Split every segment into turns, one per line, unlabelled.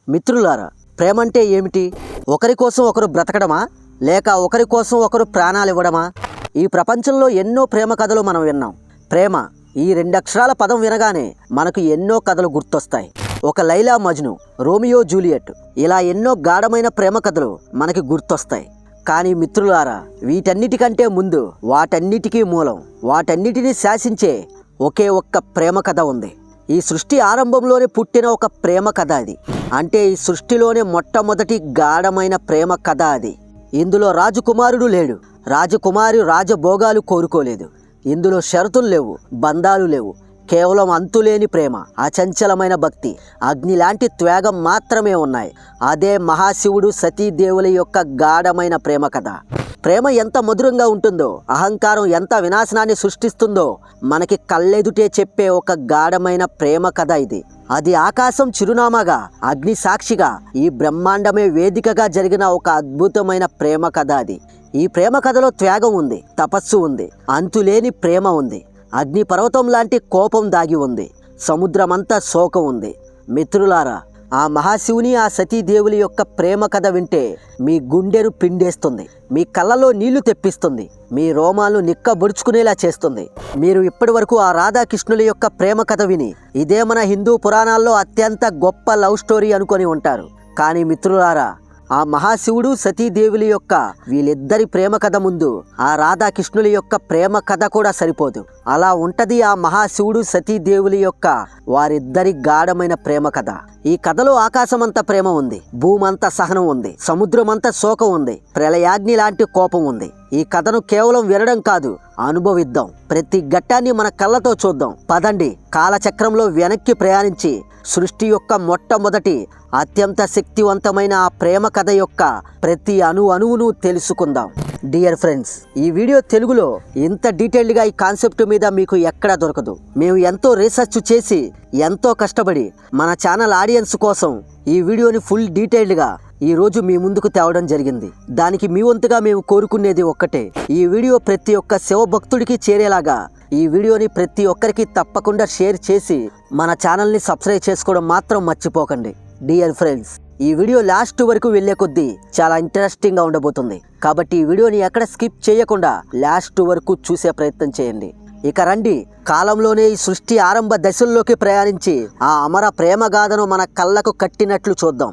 మిత్రులారా, ప్రేమ అంటే ఏమిటి? ఒకరి కోసం ఒకరు బ్రతకడమా, లేక ఒకరి కోసం ఒకరు ప్రాణాలు ఇవ్వడమా? ఈ ప్రపంచంలో ఎన్నో ప్రేమ కథలు మనం విన్నాం. ప్రేమ ఈ 2 అక్షరాల పదం వినగానే మనకు ఎన్నో కథలు గుర్తొస్తాయి. ఒక లైలా మజ్ను, రోమియో జూలియట్, ఇలా ఎన్నో గాఢమైన ప్రేమ కథలు మనకి గుర్తొస్తాయి. కానీ మిత్రులారా, వీటన్నిటికంటే ముందు, వాటన్నిటికీ మూలం, వాటన్నిటినీ శాసించే ఒకే ఒక్క ప్రేమ కథ ఉంది. ఈ సృష్టి ఆరంభంలోనే పుట్టిన ఒక ప్రేమ కథ అది. అంటే ఈ సృష్టిలోనే మొట్టమొదటి గాఢమైన ప్రేమ కథ అది. ఇందులో రాజకుమారుడు లేడు, రాజకుమారి రాజభోగాలు కోరుకోలేదు. ఇందులో షరతులు లేవు, బంధాలు లేవు. కేవలం అంతులేని ప్రేమ, అచంచలమైన భక్తి, అగ్ని లాంటి త్యాగం మాత్రమే ఉన్నాయి. అదే మహాశివుడు సతీదేవుల యొక్క గాఢమైన ప్రేమ కథ. ప్రేమ ఎంత మధురంగా ఉంటుందో, అహంకారం ఎంత వినాశనాన్ని సృష్టిస్తుందో మనకి కళ్ళెదుటే చెప్పే ఒక గాఢమైన ప్రేమ కథ ఇది. అది ఆకాశం చిరునామాగా, అగ్ని సాక్షిగా, ఈ బ్రహ్మాండమే వేదికగా జరిగిన ఒక అద్భుతమైన ప్రేమ కథ అది. ఈ ప్రేమ కథలో త్యాగం ఉంది, తపస్సు ఉంది, అంతులేని ప్రేమ ఉంది, అగ్ని పర్వతం లాంటి కోపం దాగి ఉంది, సముద్రమంతా శోకం ఉంది. మిత్రులారా, ఆ మహాశివుని, ఆ సతీదేవుల యొక్క ప్రేమ కథ వింటే మీ గుండెను పిండేస్తుంది, మీ కళ్ళలో నీళ్లు తెప్పిస్తుంది, మీ రోమాలను నిక్కబొడుచుకునేలా చేస్తుంది. మీరు ఇప్పటి వరకు ఆ రాధాకృష్ణుల యొక్క ప్రేమ కథ విని ఇదే మన హిందూ పురాణాల్లో అత్యంత గొప్ప లవ్ స్టోరీ అనుకొని ఉంటారు. కానీ మిత్రులారా, ఆ మహాశివుడు సతీదేవుల యొక్క వీళ్ళిద్దరి ప్రేమ కథ ముందు ఆ రాధాకృష్ణుల యొక్క ప్రేమ కథ కూడా సరిపోదు. అలా ఉంటది ఆ మహాశివుడు సతీదేవుల యొక్క వారిద్దరి గాఢమైన ప్రేమ కథ. ఈ కథలో ఆకాశమంతా ప్రేమ ఉంది, భూమంతా సహనం ఉంది, సముద్రమంతా శోకం ఉంది, ప్రళయాగ్ని లాంటి కోపం ఉంది. ఈ కథను కేవలం వినడం కాదు, అనుభవిద్దాం. ప్రతి ఘట్టాన్ని మన కళ్ళతో చూద్దాం. పదండి, కాలచక్రంలో వెనక్కి ప్రయాణించి సృష్టి యొక్క మొట్టమొదటి అత్యంత శక్తివంతమైన ఆ ప్రేమ కథ యొక్క ప్రతి అణువును తెలుసుకుందాం. డియర్ ఫ్రెండ్స్, ఈ వీడియో తెలుగులో ఇంత డీటెయిల్డ్గా ఈ కాన్సెప్ట్ మీద మీకు ఎక్కడా దొరకదు. మేము ఎంతో రీసెర్చ్ చేసి, ఎంతో కష్టపడి మన ఛానల్ ఆడియన్స్ కోసం ఈ వీడియోని ఫుల్ డీటెయిల్డ్గా ఈరోజు మీ ముందుకు తేవడం జరిగింది. దానికి మీ వంతుగా మేము కోరుకునేది ఒక్కటే, ఈ వీడియో ప్రతి ఒక్క శివభక్తుడికి చేరేలాగా ఈ వీడియోని ప్రతి ఒక్కరికి తప్పకుండా షేర్ చేసి మన ఛానల్ని సబ్స్క్రైబ్ చేసుకోవడం మాత్రం మర్చిపోకండి. డియర్ ఫ్రెండ్స్, ఈ వీడియో లాస్ట్ వరకు వెళ్ళే కొద్దీ చాలా ఇంట్రెస్టింగ్గా ఉండబోతుంది. కాబట్టి ఈ వీడియోని ఎక్కడ స్కిప్ చేయకుండా లాస్ట్ వరకు చూసే ప్రయత్నం చేయండి. ఇక రండి, కాలంలోనే ఈ సృష్టి ఆరంభ దశల్లోకి ప్రయాణించి ఆ అమర ప్రేమ గాథను మన కళ్ళకు కట్టినట్లు చూద్దాం.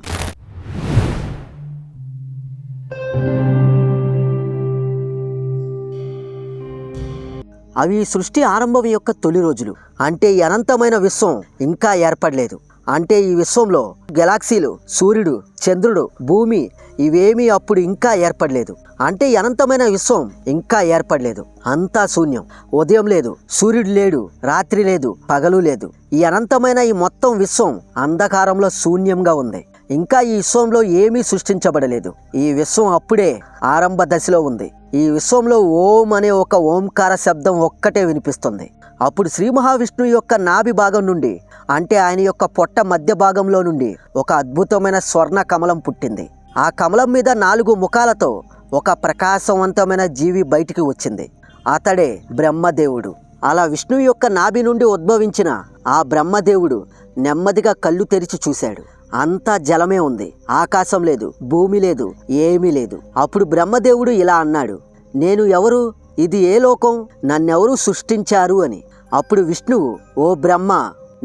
అవి సృష్టి ఆరంభం యొక్క తొలి రోజులు. అంటే ఈ అనంతమైన విశ్వం ఇంకా ఏర్పడలేదు. అంటే ఈ విశ్వంలో గెలాక్సీలు, సూర్యుడు, చంద్రుడు, భూమి ఇవేమీ అప్పుడు ఇంకా ఏర్పడలేదు. అంటే ఈ అనంతమైన విశ్వం ఇంకా ఏర్పడలేదు. అంతా శూన్యం. ఉదయం లేదు, సూర్యుడు లేడు, రాత్రి లేదు, పగలు లేదు. ఈ అనంతమైన ఈ మొత్తం విశ్వం అంధకారంలో శూన్యంగా ఉంది. ఇంకా ఈ విశ్వంలో ఏమీ సృష్టించబడలేదు. ఈ విశ్వం అప్పుడే ఆరంభ దశలో ఉంది. ఈ విశ్వంలో ఓం అనే ఒక ఓంకార శబ్దం ఒక్కటే వినిపిస్తుంది. అప్పుడు శ్రీ మహావిష్ణువు యొక్క నాభి భాగం నుండి, అంటే ఆయన యొక్క పొట్ట మధ్య భాగంలో నుండి ఒక అద్భుతమైన స్వర్ణ కమలం పుట్టింది. ఆ కమలం మీద 4 ముఖాలతో ఒక ప్రకాశవంతమైన జీవి బయటికి వచ్చింది. అతడే బ్రహ్మదేవుడు. అలా విష్ణువు యొక్క నాభి నుండి ఉద్భవించిన ఆ బ్రహ్మదేవుడు నెమ్మదిగా కళ్ళు తెరిచి చూశాడు. అంతా జలమే ఉంది, ఆకాశం లేదు, భూమి లేదు, ఏమీ లేదు. అప్పుడు బ్రహ్మదేవుడు ఇలా అన్నాడు, నేను ఎవరు? ఇది ఏ లోకం? నన్నెవరు సృష్టించారు అని. అప్పుడు విష్ణువు, ఓ బ్రహ్మ,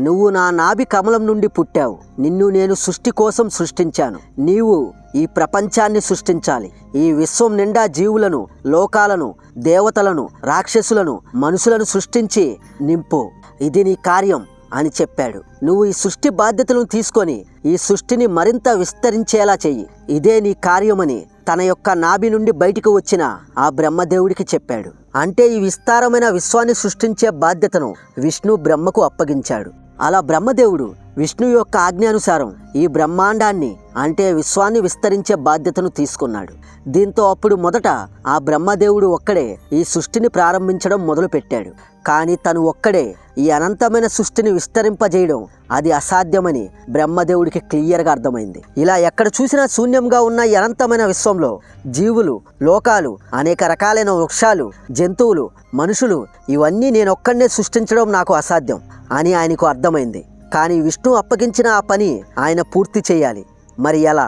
నువ్వు నా నాభి కమలం నుండి పుట్టావు. నిన్ను నేను సృష్టి కోసం సృష్టించాను. నీవు ఈ ప్రపంచాన్ని సృష్టించాలి. ఈ విశ్వం నిండా జీవులను, లోకాలను, దేవతలను, రాక్షసులను, మనుషులను సృష్టించి నింపు. ఇది నీ కార్యం అని చెప్పాడు. నువ్వు ఈ సృష్టి బాధ్యతలను తీసుకొని ఈ సృష్టిని మరింత విస్తరించేలా చెయ్యి. ఇదే నీ కార్యమని తన యొక్క నాభి నుండి బయటకు వచ్చిన ఆ బ్రహ్మదేవుడికి చెప్పాడు. అంటే ఈ విస్తారమైన విశ్వాన్ని సృష్టించే బాధ్యతను విష్ణు బ్రహ్మకు అప్పగించాడు. అలా బ్రహ్మదేవుడు విష్ణు యొక్క ఆజ్ఞానుసారం ఈ బ్రహ్మాండాన్ని, అంటే విశ్వాన్ని విస్తరించే బాధ్యతను తీసుకున్నాడు. దీంతో అప్పుడు మొదట ఆ బ్రహ్మదేవుడు ఒక్కడే ఈ సృష్టిని ప్రారంభించడం మొదలుపెట్టాడు. కానీ తను ఒక్కడే ఈ అనంతమైన సృష్టిని విస్తరింపజేయడం అది అసాధ్యమని బ్రహ్మదేవుడికి క్లియర్గా అర్థమైంది. ఇలా ఎక్కడ చూసినా శూన్యంగా ఉన్న ఈ అనంతమైన విశ్వంలో జీవులు, లోకాలు, అనేక రకాలైన వృక్షాలు, జంతువులు, మనుషులు ఇవన్నీ నేనొక్కడే సృష్టించడం నాకు అసాధ్యం అని ఆయనకు అర్థమైంది. కానీ విష్ణు అప్పగించిన ఆ పని ఆయన పూర్తి చేయాలి. మరి ఎలా?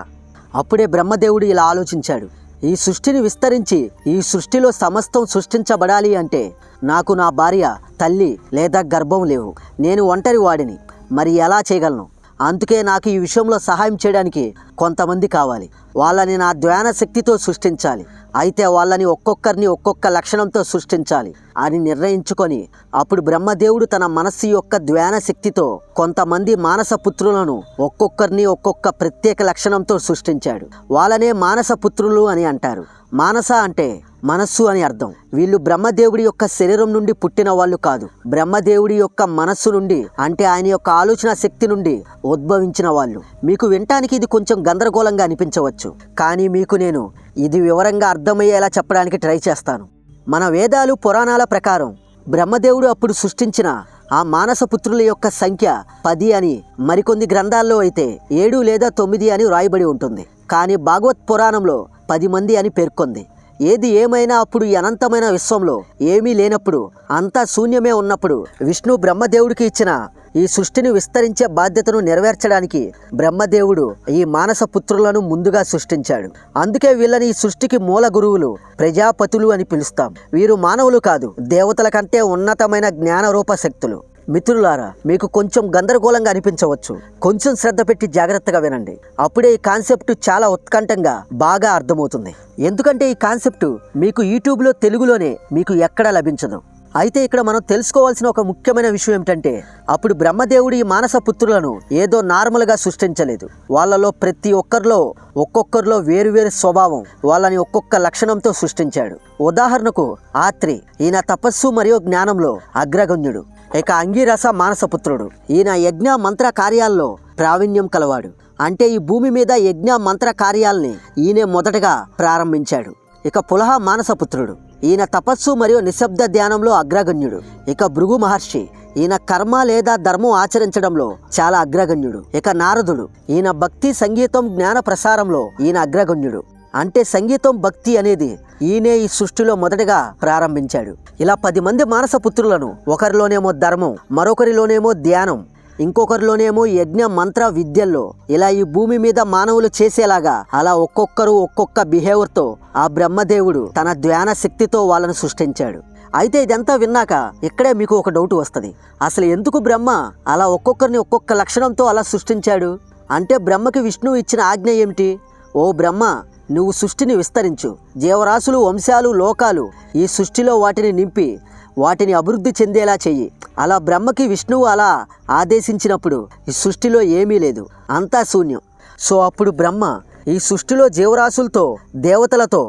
అప్పుడే బ్రహ్మదేవుడు ఇలా ఆలోచించాడు. ఈ సృష్టిని విస్తరించి ఈ సృష్టిలో సమస్తం సృష్టించబడాలి అంటే నాకు నా భార్య, తల్లి లేదా గర్భం లేవు. నేను ఒంటరి వాడిని. మరి ఎలా చేయగలను? అందుకే నాకు ఈ విషయంలో సహాయం చేయడానికి కొంతమంది కావాలి. వాళ్ళని నా ధ్యాన శక్తితో సృష్టించాలి. అయితే వాళ్ళని ఒక్కొక్కరిని ఒక్కొక్క లక్షణంతో సృష్టించాలి అని నిర్ణయించుకొని అప్పుడు బ్రహ్మదేవుడు తన మనస్సు యొక్క ధ్యాన శక్తితో కొంతమంది మానస పుత్రులను ఒక్కొక్కరిని ఒక్కొక్క ప్రత్యేక లక్షణంతో సృష్టించాడు. వాళ్ళనే మానస పుత్రులు అని అంటారు. మానస అంటే మనస్సు అని అర్థం. వీళ్ళు బ్రహ్మదేవుడి యొక్క శరీరం నుండి పుట్టిన వాళ్ళు కాదు. బ్రహ్మదేవుడి యొక్క మనస్సు నుండి, అంటే ఆయన యొక్క ఆలోచన శక్తి నుండి ఉద్భవించిన వాళ్ళు. మీకు వినటానికి ఇది కొంచెం గందరగోళంగా అనిపించవచ్చు, కానీ మీకు నేను ఇది వివరంగా అర్థమయ్యేలా చెప్పడానికి ట్రై చేస్తాను. మన వేదాలు, పురాణాల ప్రకారం బ్రహ్మదేవుడు అప్పుడు సృష్టించిన ఆ మానసపుత్రుల యొక్క సంఖ్య 10 అని, మరికొన్ని గ్రంథాల్లో అయితే 7 లేదా 9 అని వ్రాయబడి ఉంటుంది. కానీ భాగవత్ పురాణంలో 10 మంది అని పేర్కొంది. ఏది ఏమైనా అప్పుడు ఈ అనంతమైన విశ్వంలో ఏమీ లేనప్పుడు, అంతా శూన్యమే ఉన్నప్పుడు విష్ణు బ్రహ్మదేవుడికి ఇచ్చిన ఈ సృష్టిని విస్తరించే బాధ్యతను నెరవేర్చడానికి బ్రహ్మదేవుడు ఈ మానస పుత్రులను ముందుగా సృష్టించాడు. అందుకే వీళ్ళని ఈ సృష్టికి మూల గురువులు, ప్రజాపతులు అని పిలుస్తాం. వీరు మానవులు కాదు, దేవతల కంటే ఉన్నతమైన జ్ఞానరూప శక్తులు. మిత్రులారా, మీకు కొంచెం గందరగోళంగా అనిపించవచ్చు. కొంచెం శ్రద్ధ పెట్టి జాగ్రత్తగా వినండి. అప్పుడే ఈ కాన్సెప్ట్ చాలా ఉత్కంఠంగా బాగా అర్థమవుతుంది. ఎందుకంటే ఈ కాన్సెప్ట్ మీకు యూట్యూబ్లో తెలుగులోనే మీకు ఎక్కడా లభించదు. అయితే ఇక్కడ మనం తెలుసుకోవాల్సిన ఒక ముఖ్యమైన విషయం ఏమిటంటే, అప్పుడు బ్రహ్మదేవుడు ఈ మానస పుత్రులను ఏదో నార్మల్గా సృష్టించలేదు. వాళ్ళలో ప్రతి ఒక్కొక్కరిలో వేరువేరు స్వభావం, వాళ్ళని ఒక్కొక్క లక్షణంతో సృష్టించాడు. ఉదాహరణకు ఆత్రి, ఈయన తపస్సు మరియు జ్ఞానంలో అగ్రగణ్యుడు. ఇక అంగీరస మానసపుత్రుడు, ఈయన యజ్ఞ మంత్ర కార్యాల్లో ప్రావీణ్యం కలవాడు. అంటే ఈ భూమి మీద యజ్ఞ మంత్ర కార్యాల్ని ఈయనే మొదటగా ప్రారంభించాడు. ఇక పులహ మానసపుత్రుడు, ఈయన తపస్సు మరియు నిశ్శబ్ద ధ్యానంలో అగ్రగణ్యుడు. ఇక భృగు మహర్షి, ఈయన కర్మ లేదా ధర్మం ఆచరించడంలో చాలా అగ్రగణ్యుడు. ఇక నారదుడు, ఈయన భక్తి, సంగీతం, జ్ఞాన ప్రసారంలో ఈయన అగ్రగణ్యుడు. అంటే సంగీతం, భక్తి అనేది ఈయనే ఈ సృష్టిలో మొదటగా ప్రారంభించాడు. ఇలా 10 మంది మానస పుత్రులను, ఒకరిలోనేమో ధర్మం, మరొకరిలోనేమో ధ్యానం, ఇంకొకరిలోనేమో యజ్ఞ మంత్ర విద్యల్లో, ఇలా ఈ భూమి మీద మానవులు చేసేలాగా అలా ఒక్కొక్కరు ఒక్కొక్క బిహేవియర్తో ఆ బ్రహ్మదేవుడు తన ధ్యాన శక్తితో వాళ్ళను సృష్టించాడు. అయితే ఇదంతా విన్నాక ఇక్కడే మీకు ఒక డౌట్ వస్తుంది. అసలు ఎందుకు బ్రహ్మ అలా ఒక్కొక్కరిని ఒక్కొక్క లక్షణంతో అలా సృష్టించాడు? అంటే బ్రహ్మకి విష్ణువు ఇచ్చిన ఆజ్ఞ ఏమిటి? ఓ బ్రహ్మ, నువ్వు సృష్టిని విస్తరించు, జీవరాశులు, వంశాలు, లోకాలు, ఈ సృష్టిలో వాటిని నింపి వాటిని అభివృద్ధి చెందేలా చెయ్యి. అలా బ్రహ్మకి విష్ణువు అలా ఆదేశించినప్పుడు ఈ సృష్టిలో ఏమీ లేదు, అంతా శూన్యం. సో అప్పుడు బ్రహ్మ ఈ సృష్టిలో జీవరాశులతో, దేవతలతో,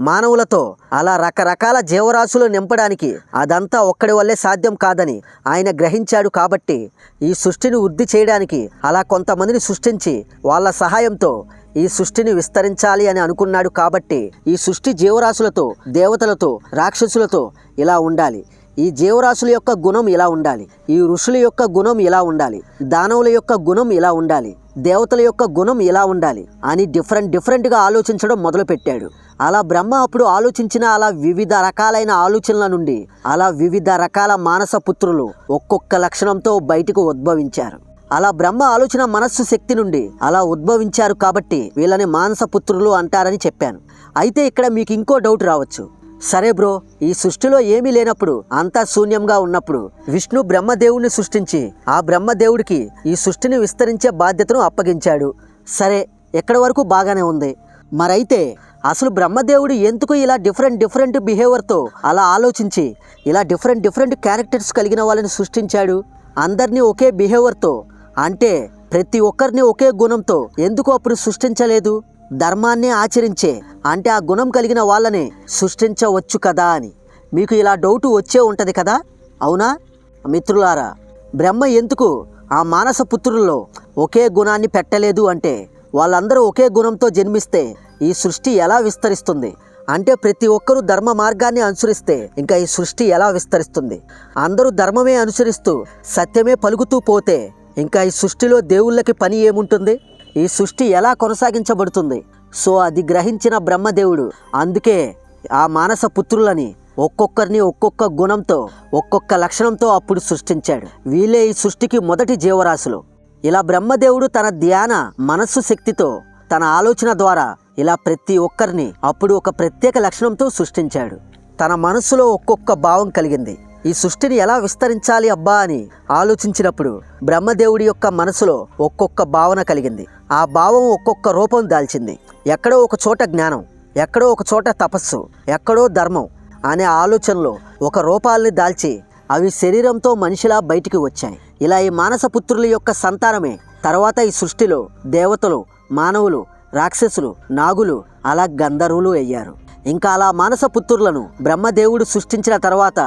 మానవులతో అలా రకరకాల జీవరాశులు నింపడానికి అదంతా ఒక్కడి వల్లే సాధ్యం కాదని ఆయన గ్రహించాడు. కాబట్టి ఈ సృష్టిని వృద్ధి చేయడానికి అలా కొంతమందిని సృష్టించి వాళ్ళ సహాయంతో ఈ సృష్టిని విస్తరించాలి అని అనుకున్నాడు. కాబట్టి ఈ సృష్టి జీవరాశులతో, దేవతలతో, రాక్షసులతో ఇలా ఉండాలి, ఈ జీవరాశుల యొక్క గుణం ఇలా ఉండాలి, ఈ ఋషుల యొక్క గుణం ఇలా ఉండాలి, దానవుల యొక్క గుణం ఇలా ఉండాలి, దేవతల యొక్క గుణం ఇలా ఉండాలి అని డిఫరెంట్గా ఆలోచించడం మొదలుపెట్టాడు. అలా బ్రహ్మ అప్పుడు ఆలోచించిన అలా వివిధ రకాలైన ఆలోచనల నుండి అలా వివిధ రకాల మానస పుత్రులు ఒక్కొక్క లక్షణంతో బయటకు ఉద్భవించారు. అలా బ్రహ్మ ఆలోచన మనస్సు శక్తి నుండి అలా ఉద్భవించారు. కాబట్టి వీళ్ళని మానస పుత్రులు అంటారని చెప్పాను. అయితే ఇక్కడ మీకు ఇంకో డౌట్ రావచ్చు. సరే బ్రో, ఈ సృష్టిలో ఏమీ లేనప్పుడు, అంతా శూన్యంగా ఉన్నప్పుడు విష్ణు బ్రహ్మదేవుడిని సృష్టించి ఆ బ్రహ్మదేవుడికి ఈ సృష్టిని విస్తరించే బాధ్యతను అప్పగించాడు. సరే, ఎక్కడి వరకు బాగానే ఉంది. మరైతే అసలు బ్రహ్మదేవుడు ఎందుకు ఇలా డిఫరెంట్ బిహేవియర్తో అలా ఆలోచించి ఇలా డిఫరెంట్ క్యారెక్టర్స్ కలిగిన వాళ్ళని సృష్టించాడు? అందరినీ ఒకే బిహేవియర్తో, అంటే ప్రతి ఒక్కరిని ఒకే గుణంతో ఎందుకు అప్పుడు సృష్టించలేదు? ధర్మాన్ని ఆచరించే, అంటే ఆ గుణం కలిగిన వాళ్ళని సృష్టించవచ్చు కదా అని మీకు ఇలా డౌట్ వచ్చే ఉంటుంది కదా, అవునా? మిత్రులారా, బ్రహ్మ ఎందుకు ఆ మానస పుత్రుల్లో ఒకే గుణాన్ని పెట్టలేదు అంటే, వాళ్ళందరూ ఒకే గుణంతో జన్మిస్తే ఈ సృష్టి ఎలా విస్తరిస్తుంది? అంటే ప్రతి ఒక్కరూ ధర్మ మార్గాన్ని అనుసరిస్తే ఇంకా ఈ సృష్టి ఎలా విస్తరిస్తుంది? అందరూ ధర్మమే అనుసరిస్తూ సత్యమే పలుకుతూ పోతే ఇంకా ఈ సృష్టిలో దేవుళ్ళకి పని ఏముంటుంది? ఈ సృష్టి ఎలా కొనసాగించబడుతుంది? సో అది గ్రహించిన బ్రహ్మదేవుడు అందుకే ఆ మానస పుత్రులని ఒక్కొక్కరిని ఒక్కొక్క గుణంతో, ఒక్కొక్క లక్షణంతో అప్పుడు సృష్టించాడు. వీళ్ళే ఈ సృష్టికి మొదటి జీవరాశులు. ఇలా బ్రహ్మదేవుడు తన ధ్యాన మనస్సు శక్తితో తన ఆలోచన ద్వారా ఇలా ప్రతి ఒక్కరిని అప్పుడు ఒక ప్రత్యేక లక్షణంతో సృష్టించాడు. తన మనసులో ఒక్కొక్క భావం కలిగింది. ఈ సృష్టిని ఎలా విస్తరించాలి అబ్బా అని ఆలోచించినప్పుడు బ్రహ్మదేవుడి యొక్క మనసులో ఒక్కొక్క భావన కలిగింది. ఆ భావం ఒక్కొక్క రూపం దాల్చింది. ఎక్కడో ఒక చోట జ్ఞానం, ఎక్కడో ఒక చోట తపస్సు, ఎక్కడో ధర్మం అనే ఆలోచనలో ఒక రూపాల్ని దాల్చి అవి శరీరంతో మనిషిలా బయటికి వచ్చాయి. ఇలా ఈ మానస పుత్రుల యొక్క సంతానమే తర్వాత ఈ సృష్టిలో దేవతలు, మానవులు, రాక్షసులు, నాగులు, అలా గంధర్వులు అయ్యారు. ఇంకా అలా మానస పుత్రులను బ్రహ్మదేవుడు సృష్టించిన తర్వాత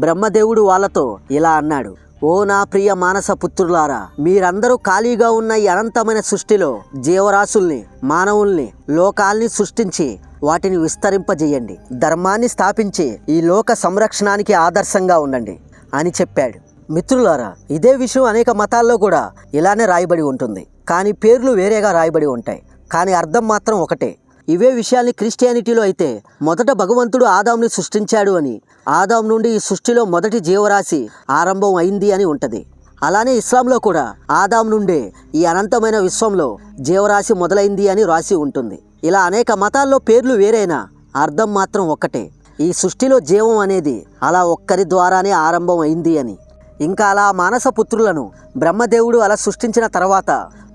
బ్రహ్మదేవుడు వాళ్ళతో ఇలా అన్నాడు, ఓ నా ప్రియ మానస పుత్రులారా, మీరందరూ ఖాళీగా ఉన్న ఈ అనంతమైన సృష్టిలో జీవరాశుల్ని, మానవుల్ని, లోకాల్ని సృష్టించి వాటిని విస్తరింపజేయండి. ధర్మాన్ని స్థాపించి ఈ లోక సంరక్షణానికి ఆదర్శంగా ఉండండి అని చెప్పాడు. మిత్రులారా, ఇదే విషయం అనేక మతాల్లో కూడా ఇలానే రాయబడి ఉంటుంది. కానీ పేర్లు వేరేగా రాయబడి ఉంటాయి. కానీ అర్థం మాత్రం ఒకటే. ఇవే విషయాల్ని క్రిస్టియానిటీలో అయితే మొదట భగవంతుడు ఆదాంని సృష్టించాడు అని, ఆదాం నుండి ఈ సృష్టిలో మొదటి జీవరాశి ఆరంభం అయింది అని ఉంటుంది. అలానే ఇస్లాంలో కూడా ఆదాం నుండే ఈ అనంతమైన విశ్వంలో జీవరాశి మొదలైంది అని రాసి ఉంటుంది. ఇలా అనేక మతాల్లో పేర్లు వేరైనా అర్థం మాత్రం ఒక్కటే. ఈ సృష్టిలో జీవం అనేది అలా ఒక్కరి ద్వారానే ఆరంభం అయింది అని. ఇంకా అలా మానస పుత్రులను బ్రహ్మదేవుడు అలా సృష్టించిన తర్వాత